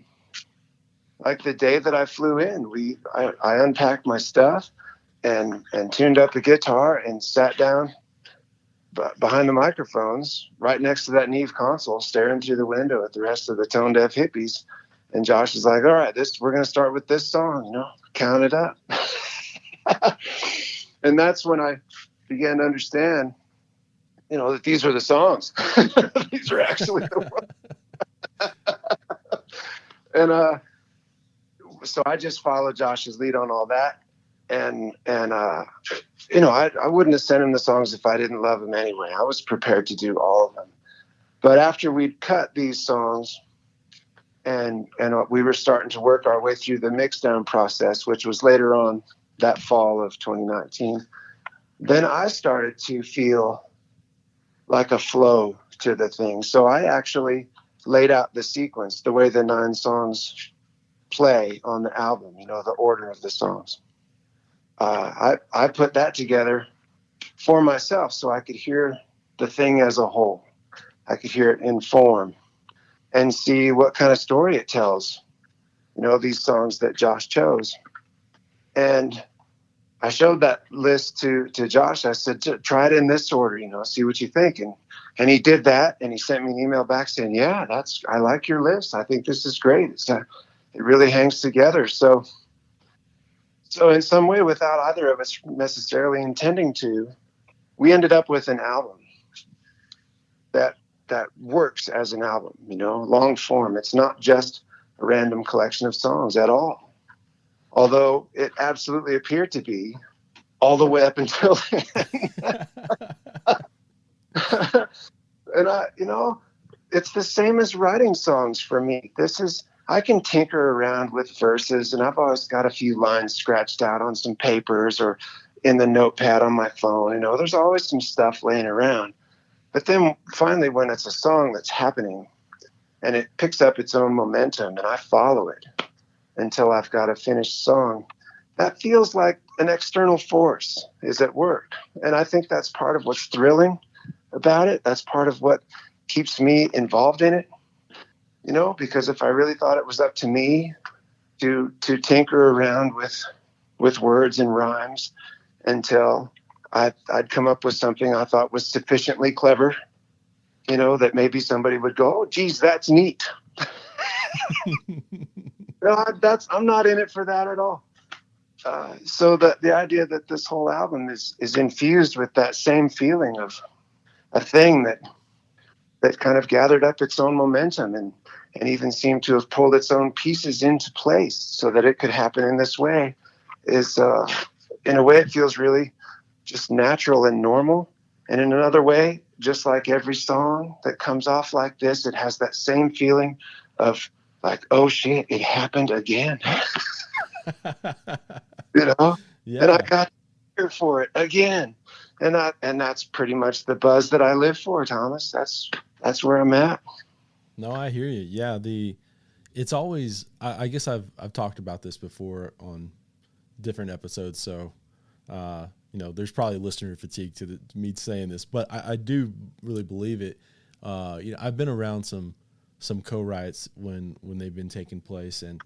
Like the day that I flew in, I unpacked my stuff and tuned up the guitar and sat down behind the microphones right next to that Neve console, staring through the window at the rest of the tone deaf hippies. And Josh is like, all right, we're going to start with this song, you know, count it up. And that's when I began to understand, you know, that these are the songs. These are actually the ones. And so I just followed Josh's lead on all that. And you know, I wouldn't have sent him the songs if I didn't love them anyway. I was prepared to do all of them. But after we'd cut these songs and we were starting to work our way through the mix down process, which was later on that fall of 2019, then I started to feel like a flow to the thing. So I actually laid out the sequence, the way the 9 songs play on the album, you know, the order of the songs. I put that together for myself so I could hear the thing as a whole. I could hear it in form and see what kind of story it tells, you know, these songs that Josh chose. And I showed that list to Josh. I said, try it in this order, you know, see what you think. And he did that, and he sent me an email back saying, yeah, I like your list. I think this is great. It really hangs together. So in some way, without either of us necessarily intending to, we ended up with an album that works as an album, you know, long form. It's not just a random collection of songs at all. Although it absolutely appeared to be all the way up until and it's the same as writing songs for me. I can tinker around with verses, and I've always got a few lines scratched out on some papers or in the notepad on my phone. There's always some stuff laying around. But then finally, when it's a song that's happening and it picks up its own momentum and I follow it until I've got a finished song, that feels like an external force is at work. And I think that's part of what's thrilling about it. That's part of what keeps me involved in it. Because if I really thought it was up to me to tinker around with words and rhymes until I'd come up with something I thought was sufficiently clever, that maybe somebody would go, "Oh, geez, that's neat." I'm not in it for that at all. So the idea that this whole album is infused with that same feeling of a thing that kind of gathered up its own momentum and even seemed to have pulled its own pieces into place so that it could happen in this way is, in a way, it feels really just natural and normal. And in another way, just like every song that comes off like this, it has that same feeling of like, oh shit, it happened again. Yeah. And I got here for it again. And that's pretty much the buzz that I live for, Thomas. That's where I'm at. No, I hear you. Yeah, it's always. I guess I've talked about this before on different episodes. So, there's probably listener fatigue to me saying this, but I do really believe it. I've been around some co-writes when they've been taking place, and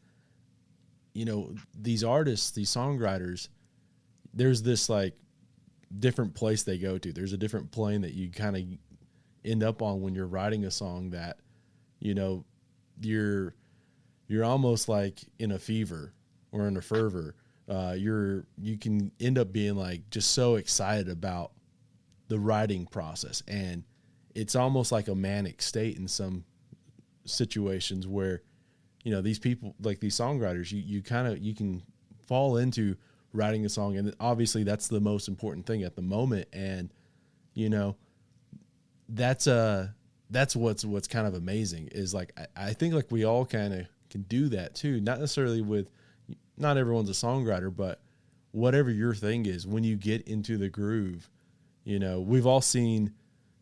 these artists, these songwriters, there's this like different place they go to. There's a different plane that you kind of end up on when you're writing a song that, you're almost like in a fever or in a fervor. You can end up being like just so excited about the writing process, and it's almost like a manic state in some situations where, these people, like these songwriters, you can fall into writing a song, and obviously that's the most important thing at the moment. And, that's what's kind of amazing is like, I think like we all kind of can do that too. Not necessarily not everyone's a songwriter, but whatever your thing is, when you get into the groove, we've all seen,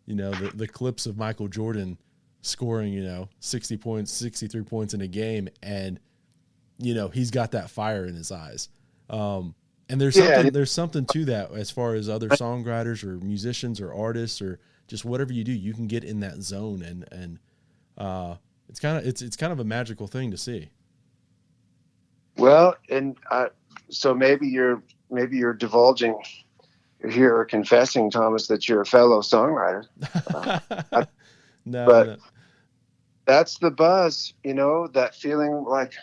the clips of Michael Jordan scoring, 60 points, 63 points in a game. And, he's got that fire in his eyes. And there's something to that as far as other songwriters or musicians or artists or just whatever you do, you can get in that zone and it's kind of a magical thing to see. Well, and so maybe you're divulging here or confessing, Thomas, that you're a fellow songwriter. No. That's the buzz, that feeling like,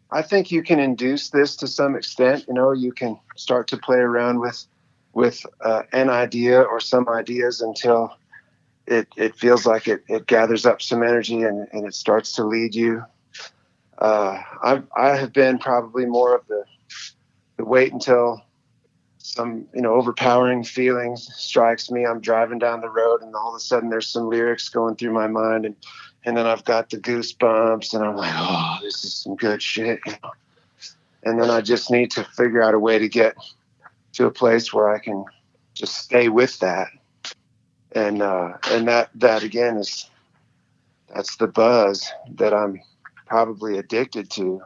I think you can induce this to some extent. You can start to play around with an idea or some ideas until it feels like it gathers up some energy and it starts to lead you. I have been probably more of the wait until some, overpowering feeling strikes me. I'm driving down the road and all of a sudden there's some lyrics going through my mind and then I've got the goosebumps and I'm like, oh, this is some good shit. And then I just need to figure out a way to get to a place where I can just stay with that. And that again that's the buzz that I'm probably addicted to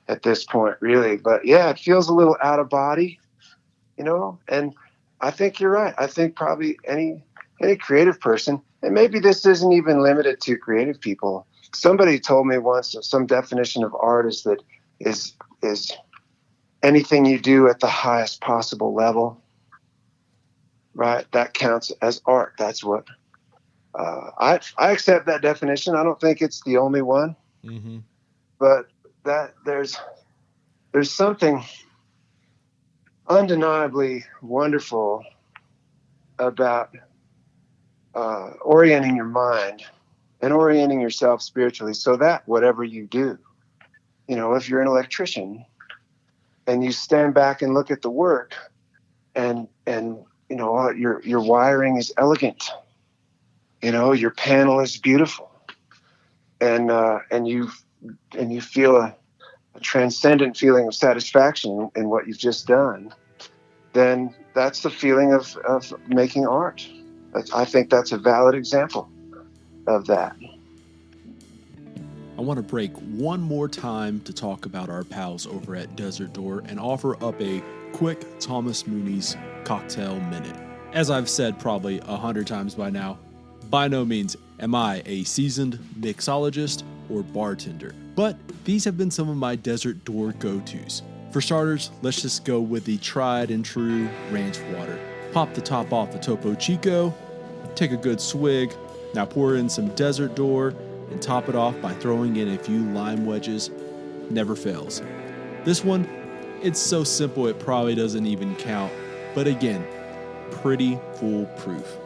at this point, really. But yeah, it feels a little out of body, and I think you're right. I think probably any creative person, and maybe this isn't even limited to creative people. Somebody told me once some definition of art is that is anything you do at the highest possible level, right? That counts as art. That's what I accept that definition. I don't think it's the only one, but that there's something undeniably wonderful about orienting your mind and orienting yourself spiritually so that whatever you do, if you're an electrician and you stand back and look at the work, and your wiring is elegant. Your panel is beautiful, and you feel a transcendent feeling of satisfaction in what you've just done. Then that's the feeling of making art. I think that's a valid example of that. I want to break one more time to talk about our pals over at Desert Door and offer up a quick Thomas Mooney's cocktail minute. As I've said probably 100 times by now, by no means am I a seasoned mixologist or bartender, but these have been some of my Desert Door go-tos. For starters, let's just go with the tried and true ranch water. Pop the top off the Topo Chico, take a good swig, now pour in some Desert Door, and top it off by throwing in a few lime wedges. Never fails. This one, it's so simple it probably doesn't even count, but again, pretty foolproof.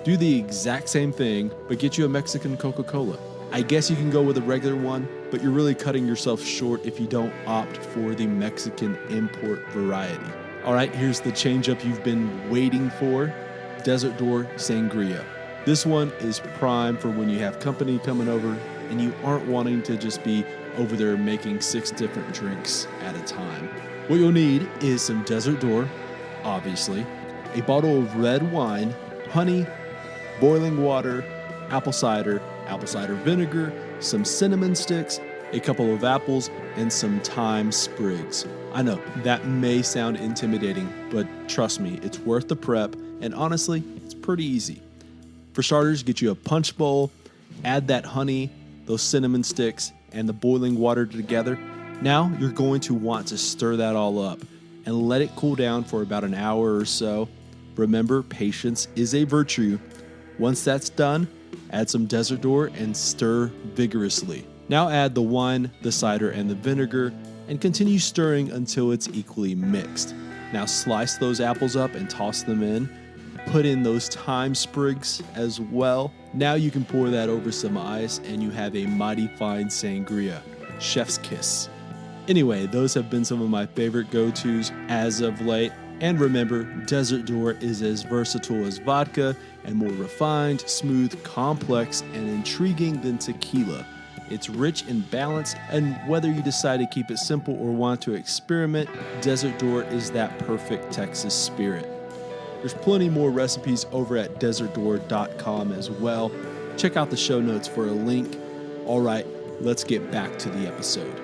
Do the exact same thing, but get you a Mexican Coca-Cola. I guess you can go with a regular one, but you're really cutting yourself short if you don't opt for the Mexican import variety. All right, here's the change-up you've been waiting for. Desert Door Sangria. This one is prime for when you have company coming over and you aren't wanting to just be over there making 6 different drinks at a time. What you'll need is some Desert Door, obviously, a bottle of red wine, honey, boiling water, apple cider vinegar, some cinnamon sticks, a couple of apples, and some thyme sprigs. I know, that may sound intimidating, but trust me, it's worth the prep, and honestly, it's pretty easy. For starters, get you a punch bowl, add that honey, those cinnamon sticks, and the boiling water together. Now you're going to want to stir that all up and let it cool down for about an hour or so. Remember, patience is a virtue. Once that's done, add some Desert Door and stir vigorously. Now add the wine, the cider, and the vinegar, and continue stirring until it's equally mixed. Now slice those apples up and toss them in. Put in those thyme sprigs as well. Now you can pour that over some ice and you have a mighty fine sangria. Chef's kiss. Anyway, those have been some of my favorite go-tos as of late. And remember, Desert Door is as versatile as vodka and more refined, smooth, complex, and intriguing than tequila. It's rich and balanced, and whether you decide to keep it simple or want to experiment, Desert Door is that perfect Texas spirit. There's plenty more recipes over at desertdoor.com as well. Check out the show notes for a link. All right, let's get back to the episode.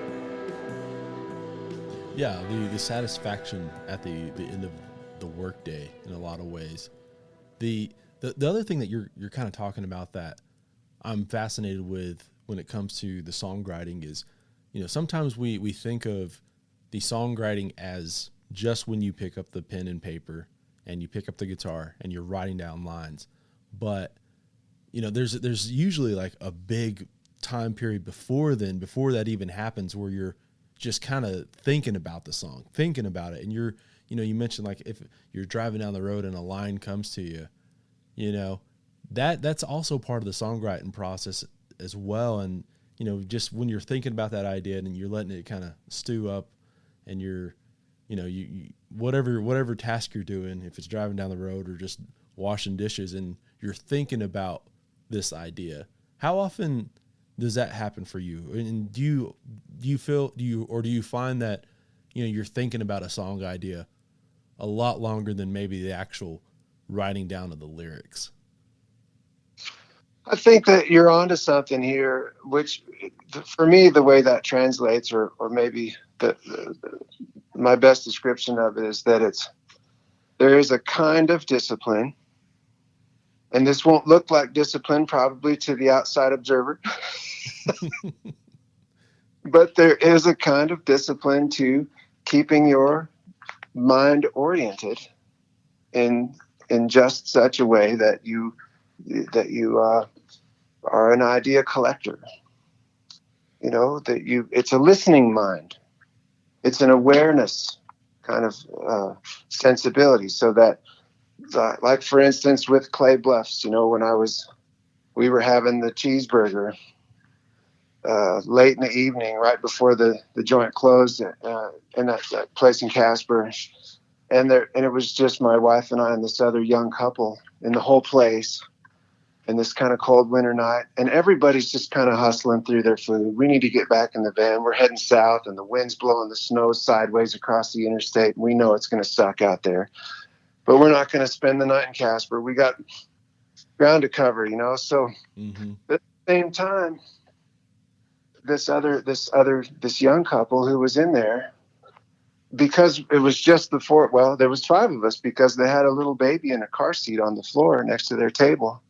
Yeah, the satisfaction at the end of the workday in a lot of ways. The other thing that you're kind of talking about that I'm fascinated with when it comes to the songwriting is, sometimes we think of the songwriting as just when you pick up the pen and paper and you pick up the guitar and you're writing down lines. But, there's usually like a big time period before that even happens where you're just kind of thinking about the song, thinking about it. And you mentioned like if you're driving down the road and a line comes to you, that's also part of the songwriting process as well. And, just when you're thinking about that idea and you're letting it kind of stew up and you're, you whatever task you're doing, if it's driving down the road or just washing dishes and you're thinking about this idea, how often does that happen for you? And do you find that, you're thinking about a song idea a lot longer than maybe the actual writing down of the lyrics? I think that you're onto something here, which for me, the way that translates, or maybe my best description of it is that there is a kind of discipline, and this won't look like discipline probably to the outside observer, but there is a kind of discipline to keeping your mind oriented in just such a way that you are an idea collector. It's a listening mind. It's an awareness kind of sensibility. So that, like for instance, with Clay Bluffs, when we were having the cheeseburger late in the evening, right before the joint closed, in that place in Casper. and it was just my wife and I and this other young couple in the whole place in this kind of cold winter night, and everybody's just kind of hustling through their food. We need to get back in the van. We're heading south, and the wind's blowing the snow sideways across the interstate. We know it's going to suck out there, but we're not going to spend the night in Casper. We got ground to cover, you know. So at the same time, this young couple who was in there, because it was just the four. Well, there was 5 of us because they had a little baby in a car seat on the floor next to their table.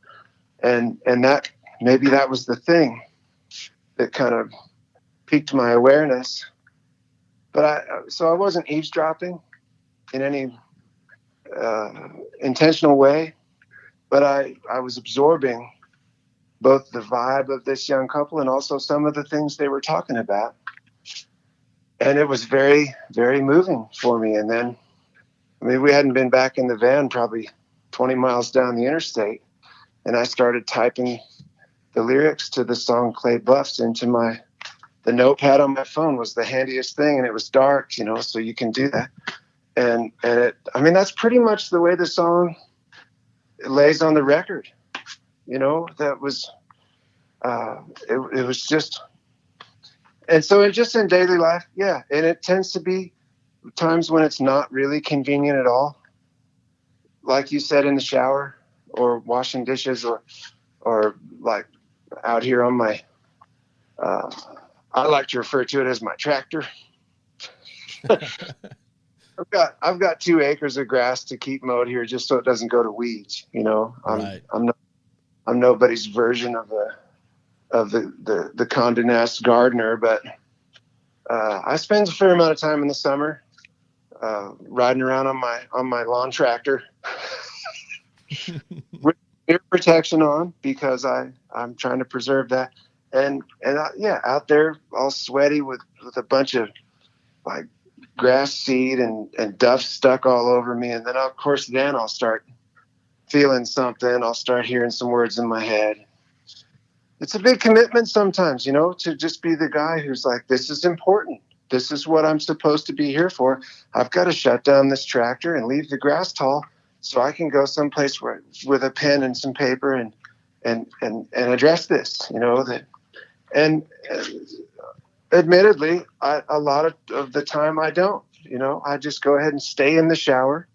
And that maybe that was the thing that kind of piqued my awareness. But I wasn't eavesdropping in any intentional way, but I was absorbing both the vibe of this young couple and also some of the things they were talking about. And it was very, very moving for me. And then, I mean, we hadn't been back in the van probably 20 miles down the interstate. And I started typing the lyrics to the song Clay Bluffs into the notepad on my phone was the handiest thing. And it was dark, you know, so you can do that. And that's pretty much the way the song lays on the record, you know. That was, it was just, and so just in daily life, yeah. And it tends to be times when it's not really convenient at all. Like you said, in the shower, or washing dishes, or like out here on my, I like to refer to it as my tractor. I've got 2 acres of grass to keep mowed here just so it doesn't go to weeds. You know, I'm nobody's version of the Condé Nast gardener, but I spend a fair amount of time in the summer riding around on my lawn tractor. With ear protection on because I'm trying to preserve that, and out there all sweaty with a bunch of like grass seed and duff stuck all over me, and then of course I'll start feeling something. I'll start hearing some words in my head. It's a big commitment sometimes, you know, to just be the guy who's like, this is important. This is what I'm supposed to be here for. I've got to shut down this tractor and leave the grass tall, so I can go someplace with a pen and some paper and address this, you know. And admittedly, a lot of the time I don't, you know. I just go ahead and stay in the shower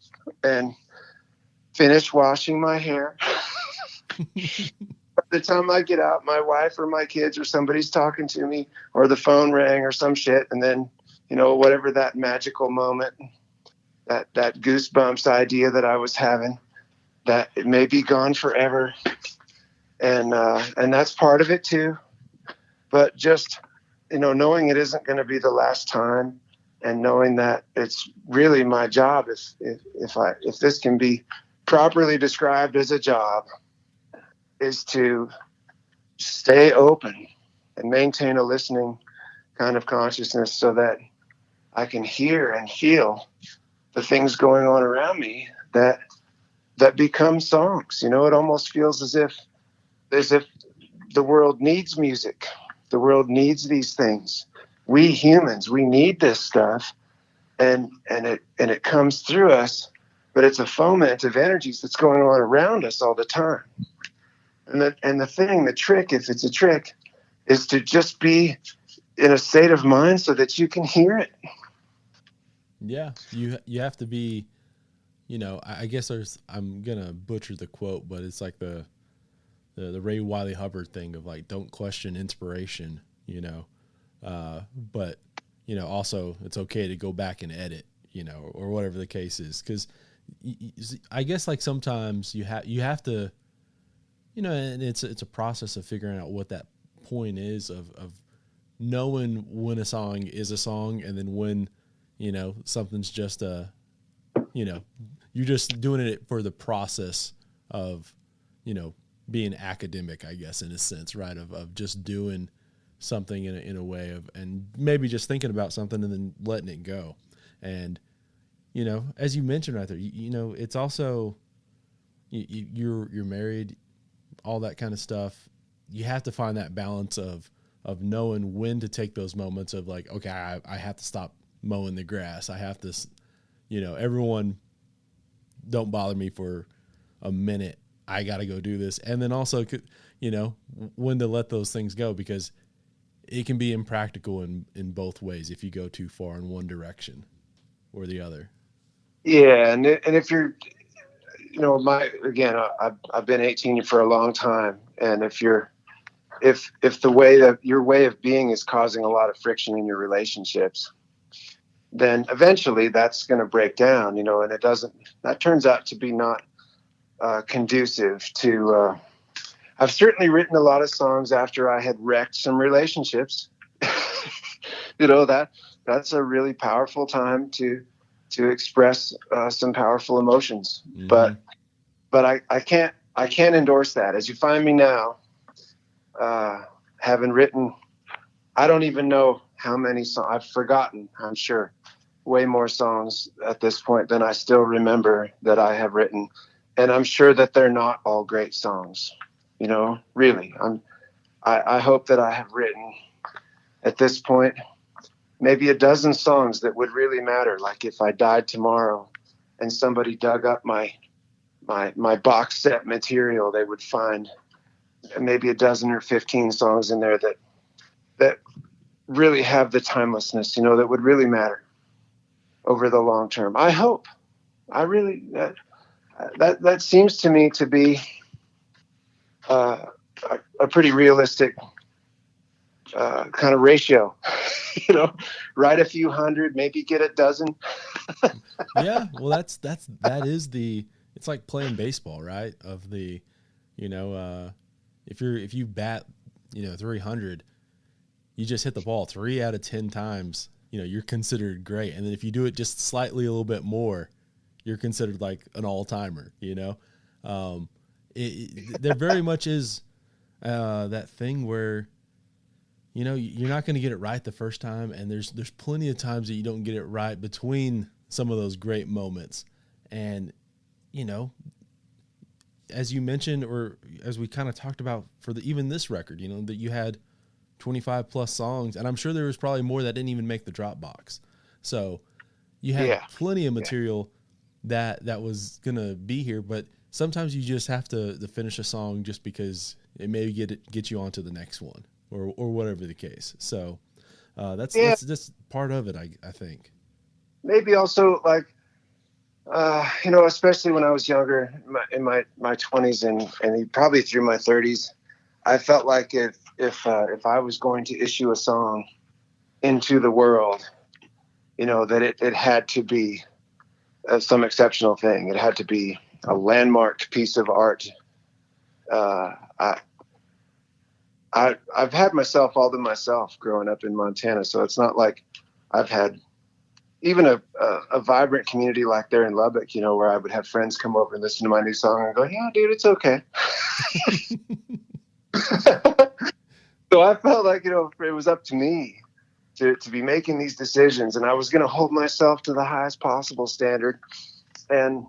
and finish washing my hair. By the time I get out, my wife or my kids or somebody's talking to me, or the phone rang or some shit, and then, you know, whatever that magical moment, that goosebumps idea that I was having, that it may be gone forever. And that's part of it too. But just, you know, knowing it isn't going to be the last time, and knowing that it's really my job, if this can be properly described as a job, is to stay open and maintain a listening kind of consciousness so that I can hear and feel the things going on around me that become songs. You know, it almost feels as if the world needs music. The world needs these things. We humans, we need this stuff, and it comes through us, but it's a foment of energies that's going on around us all the time. And the trick, if it's a trick, is to just be in a state of mind so that you can hear it. Yeah, you have to be, you know, I guess I'm gonna butcher the quote, but it's like the Ray Wiley Hubbard thing of like, don't question inspiration, you know, but, you know, also it's okay to go back and edit, you know, or whatever the case is, because I guess like sometimes you have to, you know, and it's a process of figuring out what that point is of knowing when a song is a song, and then when, you know, something's just you know, you're just doing it for the process of, you know, being academic, I guess, in a sense, right? Of just doing something in a way of, and maybe just thinking about something and then letting it go. And, you know, as you mentioned right there, you know, it's also, you're married, all that kind of stuff. You have to find that balance of knowing when to take those moments of like, okay, I have to stop mowing the grass. I have to, everyone don't bother me for a minute. I got to go do this. And then also, when to let those things go, because it can be impractical in both ways if you go too far in one direction or the other. Yeah. And if you're, I've been 18 for a long time. And if the way that your way of being is causing a lot of friction in your relationships, then eventually that's going to break down, and that turns out to be not conducive to, I've certainly written a lot of songs after I had wrecked some relationships. That's a really powerful time to express some powerful emotions. Mm-hmm. But I can't endorse that. As you find me now, having written, I don't even know how many songs I've forgotten. I'm sure way more songs at this point than I still remember that I have written. And I'm sure that they're not all great songs, really. I hope that I have written at this point maybe a dozen songs that would really matter. Like if I died tomorrow and somebody dug up my box set material, they would find maybe a dozen or 15 songs in there that really have the timelessness, that would really matter over the long term. I hope. I really that seems to me to be a pretty realistic kind of ratio. Write a few hundred, maybe get a dozen. Yeah, well, that is it's like playing baseball, right? Of the, if you bat, 300, you just hit the ball 3 out of 10 times, you're considered great. And then if you do it just slightly a little bit more, you're considered like an all-timer, there very much is that thing where, you're not going to get it right the first time. And there's plenty of times that you don't get it right between some of those great moments. And, as you mentioned, or as we kind of talked about for even this record, that you had 25 plus songs, and I'm sure there was probably more that didn't even make the Dropbox. So you had plenty of material that was going to be here, but sometimes you just have to finish a song just because it may get you onto the next one or whatever the case. So that's just part of it, I think. Maybe also like, especially when I was younger in my 20s and probably through my 30s, I felt like if I was going to issue a song into the world, that it had to be some exceptional thing. It had to be a landmark piece of art. I've had myself all to myself growing up in Montana, so it's not like I've had even a vibrant community like there in Lubbock, where I would have friends come over and listen to my new song and go, yeah, dude, it's okay. So I felt like, it was up to me to be making these decisions, and I was going to hold myself to the highest possible standard. And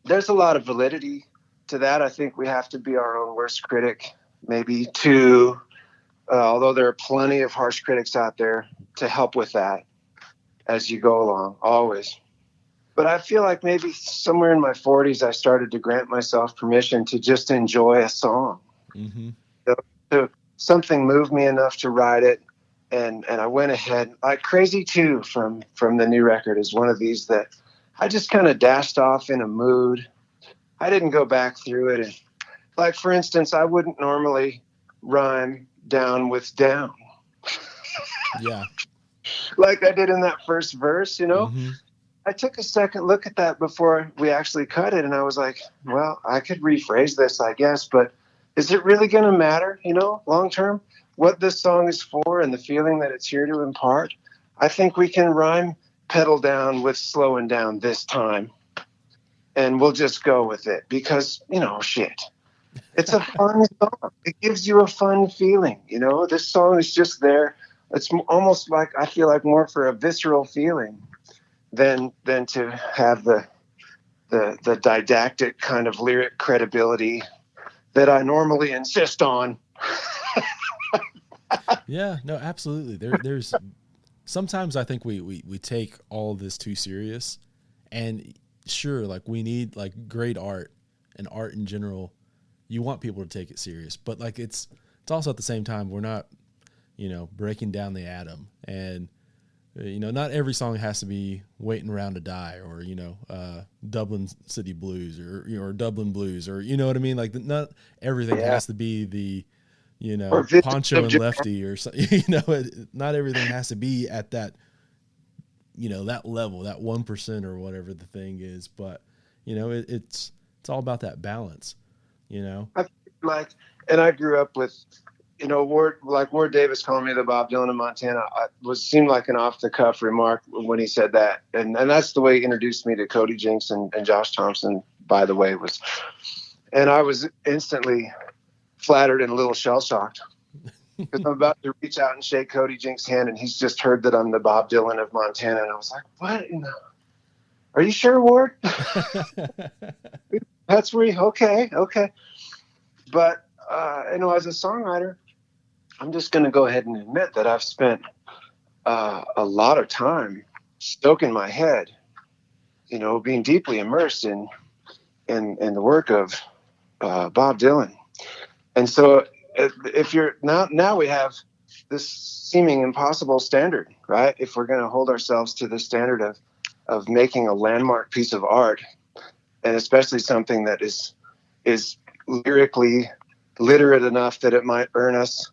there's a lot of validity to that. I think we have to be our own worst critic, maybe too, although there are plenty of harsh critics out there to help with that as you go along, always. But I feel like maybe somewhere in my 40s, I started to grant myself permission to just enjoy a song. Mm-hmm. So something moved me enough to write it, and I went ahead. Like Crazy 2 from the new record is one of these that I just kind of dashed off in a mood. I didn't go back through it. And, like, for instance, I wouldn't normally rhyme down with down. Yeah. Like I did in that first verse, Mm-hmm. I took a second look at that before we actually cut it, and I was like, well, I could rephrase this, I guess, but is it really going to matter, long term, what this song is for and the feeling that it's here to impart? I think we can rhyme pedal down with slowing down this time, and we'll just go with it because, shit. It's a fun song. It gives you a fun feeling, This song is just there. It's almost like, I feel like, more for a visceral feeling than to have the didactic kind of lyric credibility that I normally insist on. Yeah, no, absolutely. There's sometimes I think we take all this too serious, And sure, like we need like great art and art in general. You want people to take it serious, but like it's also at the same time, we're not, breaking down the atom, and not every song has to be Waiting Around to Die or, Dublin City Blues or Dublin Blues or, you know what I mean? Like not everything has to be the, Or Poncho and Lefty or something, not everything has to be at that, that level, that 1% or whatever the thing is. But, it's all about that balance, I like, and I grew up with, Ward Davis calling me the Bob Dylan of Montana seemed like an off the cuff remark when he said that. And that's the way he introduced me to Cody, Jinks and Josh Thompson, by the way, and I was instantly flattered and a little shell shocked because I'm about to reach out and shake Cody Jinks' hand. And he's just heard that I'm the Bob Dylan of Montana. And I was like, what? Are you sure, Ward? That's where okay. But, as a songwriter, I'm just going to go ahead and admit that I've spent a lot of time stoking my head, being deeply immersed in the work of Bob Dylan. And so if you're now we have this seeming impossible standard, right? If we're going to hold ourselves to the standard of making a landmark piece of art, and especially something that is lyrically literate enough that it might earn us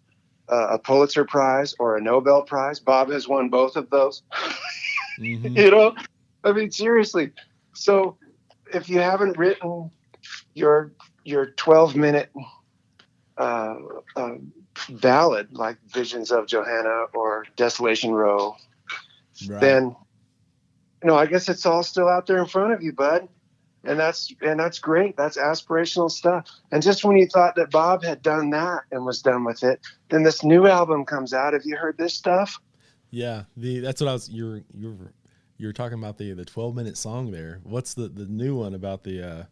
a Pulitzer Prize or a Nobel Prize. Bob has won both of those. Mm-hmm. I mean, seriously. So if you haven't written your 12-minute ballad like Visions of Johanna or Desolation Row, Right. then, I guess it's all still out there in front of you, bud. And that's great. That's aspirational stuff. And just when you thought that Bob had done that and was done with it, then this new album comes out. Have you heard this stuff? Yeah, that's what I was. You're talking about the 12-minute song there. What's the new one about the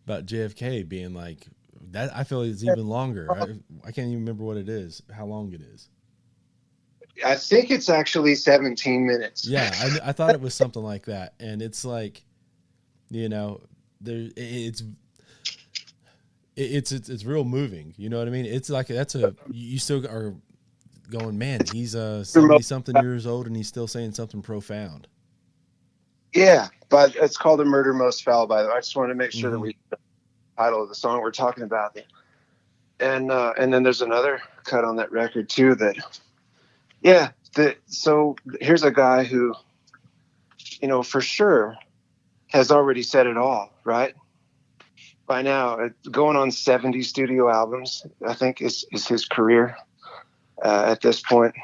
about JFK being like that? I feel it's even longer. I can't even remember what it is. How long it is. I think it's actually 17 minutes. Yeah, I thought it was something like that, and it's like. It's real moving. You know what I mean? It's like you still are going, man. He's 70-something years old and he's still saying something profound. Yeah, but it's called "A Murder Most Foul." By the way, I just wanted to make sure Mm-hmm. that we the title of the song we're talking about, and then there's another cut on that record too. So here's a guy who, for sure, has already said it all, right? By now, going on 70 studio albums, I think is his career at this point.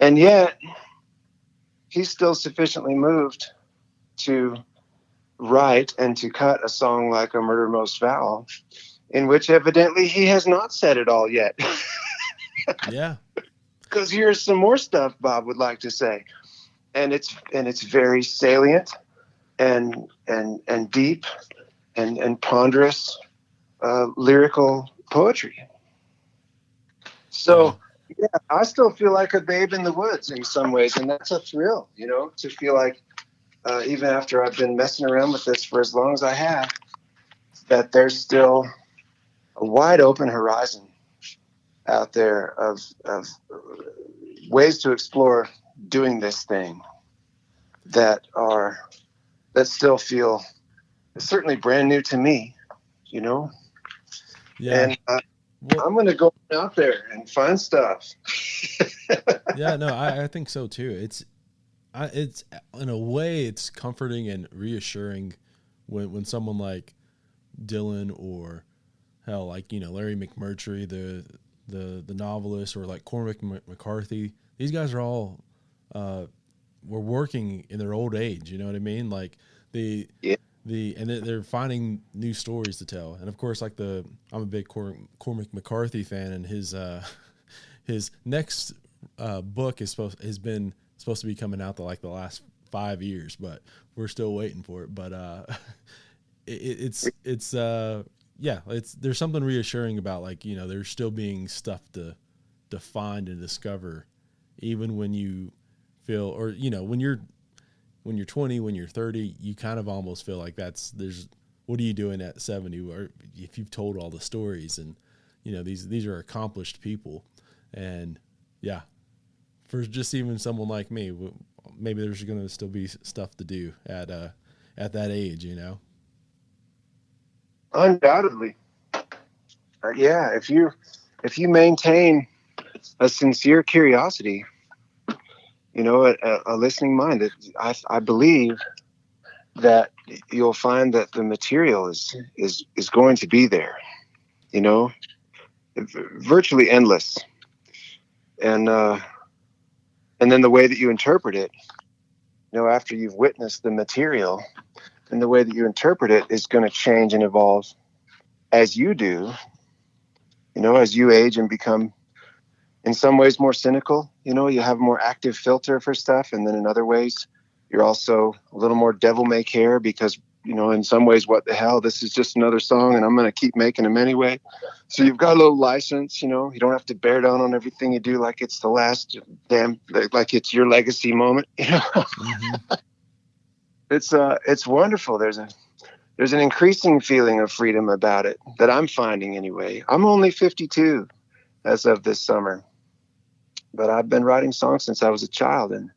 And yet, he's still sufficiently moved to write and to cut a song like "A Murder Most Foul," in which evidently he has not said it all yet. Yeah. Because here's some more stuff Bob would like to say. And it's very salient and deep and ponderous lyrical poetry. So yeah, I still feel like a babe in the woods in some ways, and that's a thrill, to feel like even after I've been messing around with this for as long as I have, that there's still a wide open horizon out there of ways to explore doing this thing that still feel certainly brand new to me, Yeah. And I'm going to go out there and find stuff. Yeah, no, I think so too. It's in a way it's comforting and reassuring when someone like Dylan or hell, like, Larry McMurtry, the novelist, or like Cormac McCarthy, these guys are all were working in their old age. You know what I mean? Like they're finding new stories to tell. And of course, like I'm a big Cormac McCarthy fan, and his next book has been supposed to be coming out the last 5 years, but we're still waiting for it. But there's something reassuring about, like, there's still being stuff to find and discover, even when you feel, or when you're when you're 20, when you're 30, you kind of almost feel like what are you doing at 70? Or if you've told all the stories, and these are accomplished people, and yeah, for just even someone like me, maybe there's going to still be stuff to do at that age, Undoubtedly. Yeah, if you maintain a sincere curiosity, a listening mind, I believe that you'll find that the material is going to be there, virtually endless. And then the way that you interpret it, after you've witnessed the material, and the way that you interpret it is going to change and evolve as you do, as you age and become in some ways more cynical. You have a more active filter for stuff. And then in other ways, you're also a little more devil may care because, in some ways, what the hell, this is just another song and I'm going to keep making them anyway. So you've got a little license, you don't have to bear down on everything you do like it's the last like it's your legacy moment. Mm-hmm. It's wonderful. There's an increasing feeling of freedom about it that I'm finding anyway. I'm only 52 as of this summer, but I've been writing songs since I was a child, and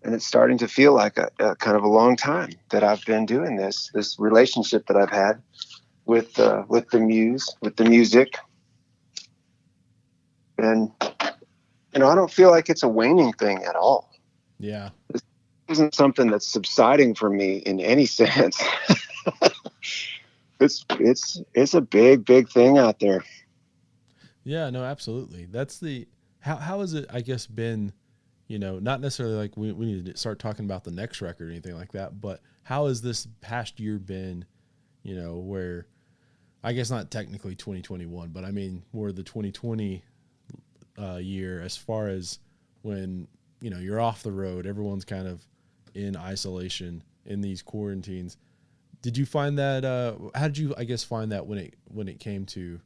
it's starting to feel like a kind of a long time that I've been doing this relationship that I've had with the muse, with the music. And, I don't feel like it's a waning thing at all. Yeah. This isn't something that's subsiding for me in any sense. It's a big thing out there. Yeah, no, absolutely. That's how has it, I guess, been, not necessarily like we need to start talking about the next record or anything like that, but how has this past year been, where, I guess not technically 2021, but I mean more the 2020 year, as far as when, you're off the road, everyone's kind of in isolation in these quarantines. Did you find that, how did you, I guess, find that when it came to,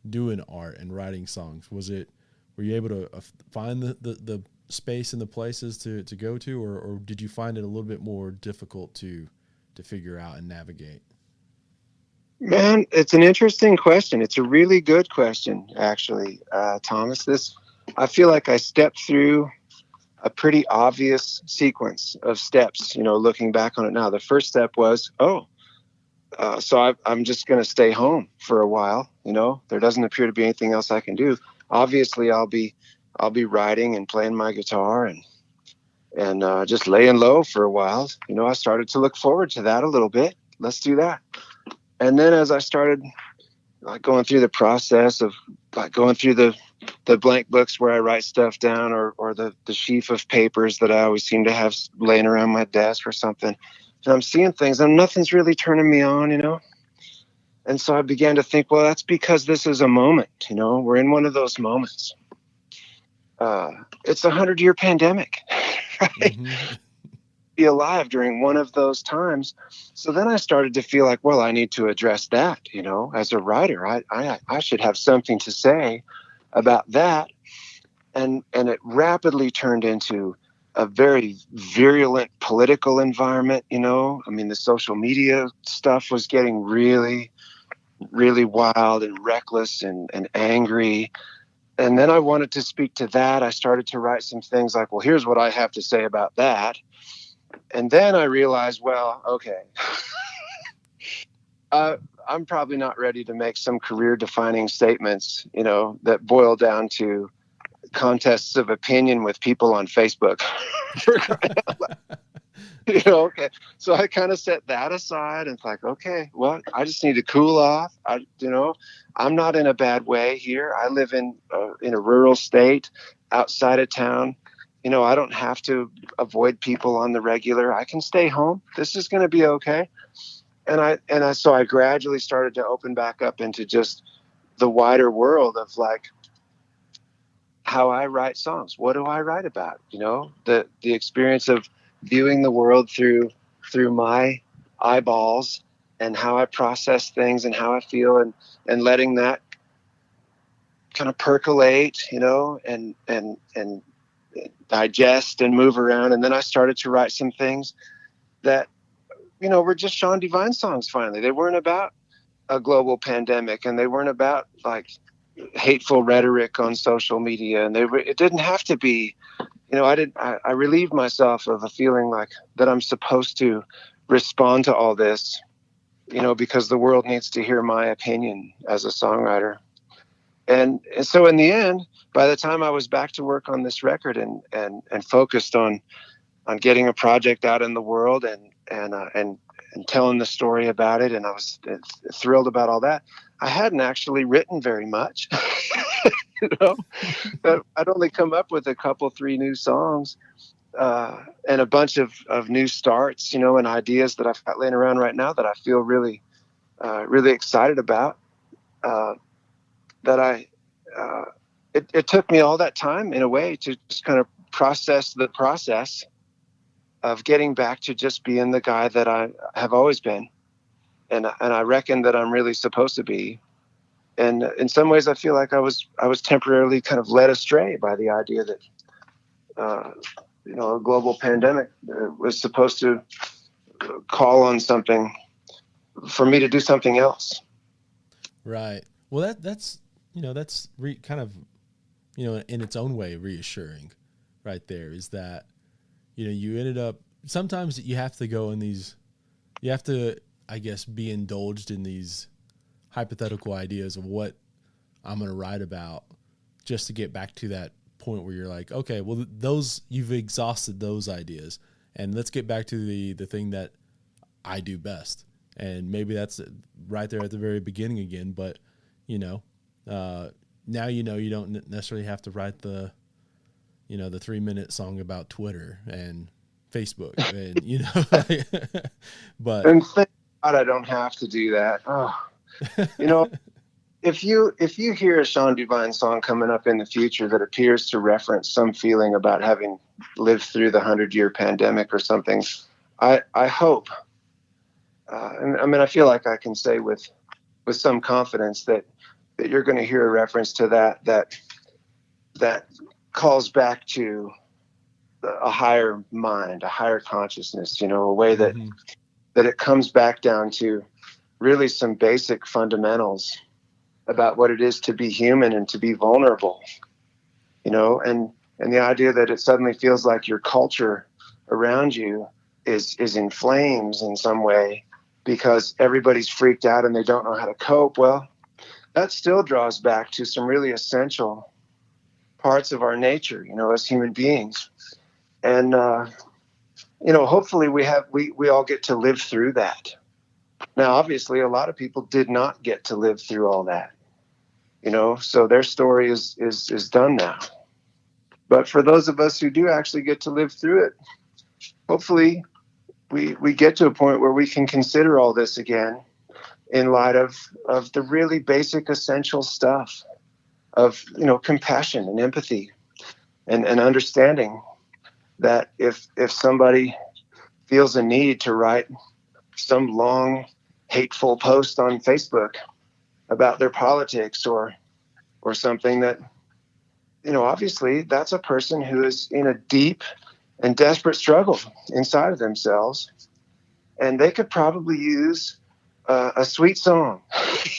doing art and writing songs? Were you able to find the space and the places to go to, or did you find it a little bit more difficult to figure out and navigate? Man, it's an interesting question. It's a really good question, actually, Thomas. I feel like I stepped through a pretty obvious sequence of steps, looking back on it now. The first step was, so I'm just going to stay home for a while. There doesn't appear to be anything else I can do. Obviously, I'll be writing and playing my guitar and just laying low for a while. I started to look forward to that a little bit. Let's do that. And then as I started going through the process of going through the blank books where I write stuff down, or the sheaf of papers that I always seem to have laying around my desk or something, and I'm seeing things and nothing's really turning me on, And so I began to think, well, that's because this is a moment, we're in one of those moments. It's a 100-year pandemic, right? Mm-hmm. Be alive during one of those times. So then I started to feel like, well, I need to address that, as a writer, I should have something to say about that. And it rapidly turned into a very virulent political environment. I mean, the social media stuff was getting really, really wild and reckless and angry. And then I wanted to speak to that. I started to write some things like, well, here's what I have to say about that. And then I realized, well, okay, I'm probably not ready to make some career-defining statements, that boil down to contests of opinion with people on Facebook. Okay. So I kind of set that aside and like, okay, well, I just need to cool off. I'm not in a bad way here. I live in a rural state outside of town. I don't have to avoid people on the regular. I can stay home. This is going to be okay. So I gradually started to open back up into just the wider world of like how I write songs. What do I write about? The experience of viewing the world through my eyeballs and how I process things and how I feel and letting that kind of percolate, and digest and move around. And then I started to write some things that, were just Sean Devine songs finally. They weren't about a global pandemic, and they weren't about like hateful rhetoric on social media. And it didn't have to be, I relieved myself of a feeling like that I'm supposed to respond to all this, because the world needs to hear my opinion as a songwriter. And so in the end, by the time I was back to work on this record and focused on getting a project out in the world and telling the story about it, and I was thrilled about all that, I hadn't actually written very much. I'd only come up with a couple, 3 new songs and a bunch of new starts, and ideas that I've got laying around right now that I feel really, really excited about. It took me all that time in a way to just kind of process the process of getting back to just being the guy that I have always been. And I reckon that I'm really supposed to be. And in some ways I feel like I was temporarily kind of led astray by the idea that, a global pandemic was supposed to call on something for me to do something else. Right. Well, that's kind of, in its own way reassuring right there, is that, you ended up, sometimes you have to go in these, you have to, I guess, be indulged in these hypothetical ideas of what I'm going to write about just to get back to that point where you're like, okay, well, you've exhausted those ideas, and let's get back to the thing that I do best. And maybe that's right there at the very beginning again, but now you don't necessarily have to write the 3-minute song about Twitter and Facebook and but and thank God I don't have to do that. If you hear a Sean Devine song coming up in the future that appears to reference some feeling about having lived through the 100-year pandemic or something, I hope, and I feel like I can say with some confidence that you're going to hear a reference to that calls back to a higher mind, a higher consciousness, a way that it comes back down to really some basic fundamentals about what it is to be human and to be vulnerable, and the idea that it suddenly feels like your culture around you is in flames in some way because everybody's freaked out and they don't know how to cope. Well, that still draws back to some really essential parts of our nature, as human beings. And, hopefully we all get to live through that. Now, obviously, a lot of people did not get to live through all that, so their story is done now. But for those of us who do actually get to live through it, hopefully we get to a point where we can consider all this again in light of the really basic essential stuff of, compassion and empathy and understanding that if somebody feels a need to write some long, hateful post on Facebook about their politics or something, that, obviously that's a person who is in a deep and desperate struggle inside of themselves. And they could probably use a sweet song,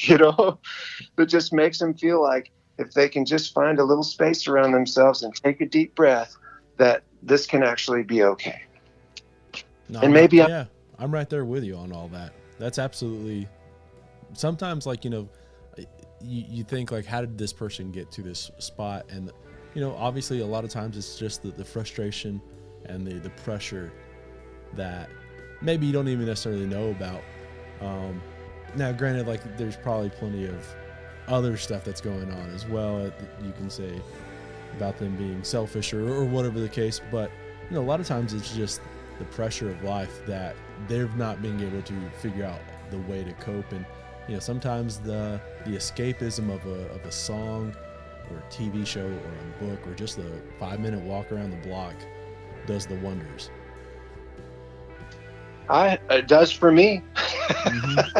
that just makes them feel like if they can just find a little space around themselves and take a deep breath, that this can actually be okay. No, and maybe I'm right there with you on all that. That's absolutely, sometimes like, you think like, how did this person get to this spot? And, obviously a lot of times it's just the frustration and the pressure that maybe you don't even necessarily know about. Now, granted, like there's probably plenty of other stuff that's going on as well. You can say about them being selfish or whatever the case, but a lot of times it's just the pressure of life that they're not being able to figure out the way to cope. And sometimes the escapism of a song or a TV show or a book or just a 5-minute walk around the block does the wonders. It does for me. Mm-hmm.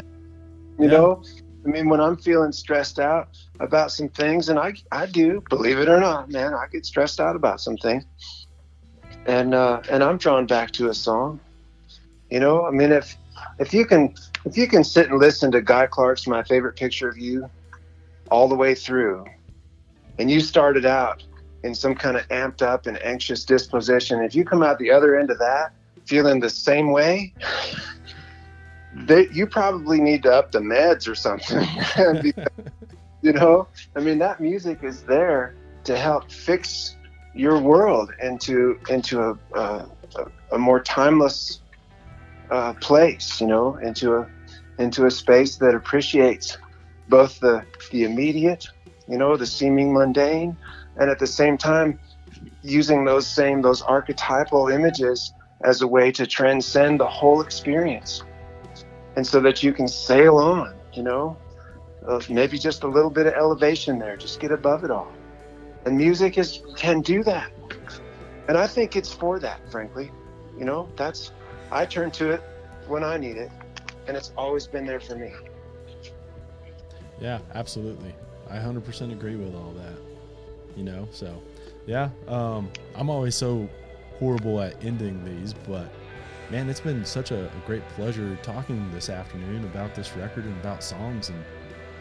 you know, I mean, when I'm feeling stressed out about some things, and I do, believe it or not, man, I get stressed out about some things, and I'm drawn back to a song. You know, I mean, if you can sit and listen to Guy Clark's "My Favorite Picture of You" all the way through, and you started out in some kind of amped up and anxious disposition, if you come out the other end of that feeling the same way, you probably need to up the meds or something. You know, I mean, that music is there to help fix your world into a more timeless place, you know, into a space that appreciates both the immediate, you know, the seeming mundane, and at the same time using those archetypal images as a way to transcend the whole experience, and so that you can sail on, you know, maybe just a little bit of elevation there, just get above it all. And music can do that, and I think it's for that, frankly. You know, I turn to it when I need it, and it's always been there for me. Yeah, absolutely. I 100% agree with all that. You know, so yeah, I'm always so horrible at ending these, but man, it's been such a great pleasure talking this afternoon about this record and about songs, and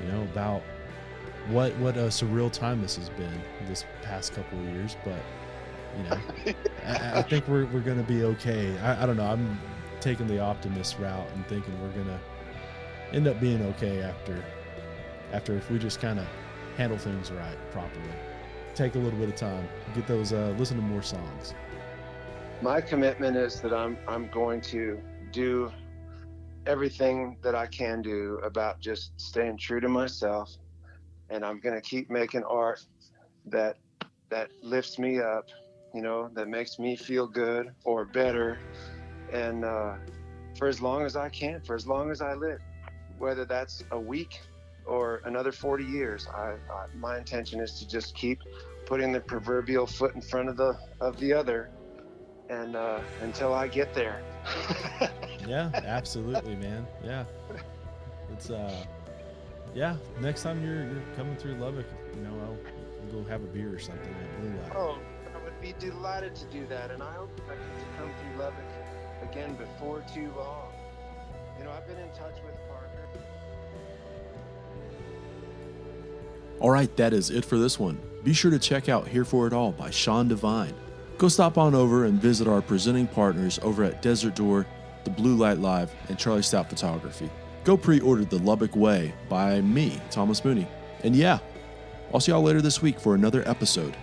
you know, about what a surreal time this has been this past couple of years. But you know, I think we're gonna be okay. I don't know. I'm taking the optimist route and thinking we're gonna end up being okay after if we just kind of handle things right properly. Take a little bit of time, get those listen to more songs. My commitment is that I'm going to do everything that I can do about just staying true to myself, and I'm going to keep making art that lifts me up, you know, that makes me feel good or better, and for as long as I can, for as long as I live, whether that's a week or another 40 years, my intention is to just keep putting the proverbial foot in front of the other, and until I get there. Yeah, absolutely, man. Yeah, it's yeah. Next time you're coming through Lubbock, you know, we'll go have a beer or something at Blue Light. Oh, I would be delighted to do that, and I hope I get to come through Lubbock again before too long. You know, I've been in touch with Parker. All right, that is it for this one. Be sure to check out Here For It All by Sean Devine. Go stop on over and visit our presenting partners over at Desert Door, The Blue Light Live, and Charlie Stout Photography. Go pre-order The Lubbock Way by me, Thomas Mooney. And yeah, I'll see y'all later this week for another episode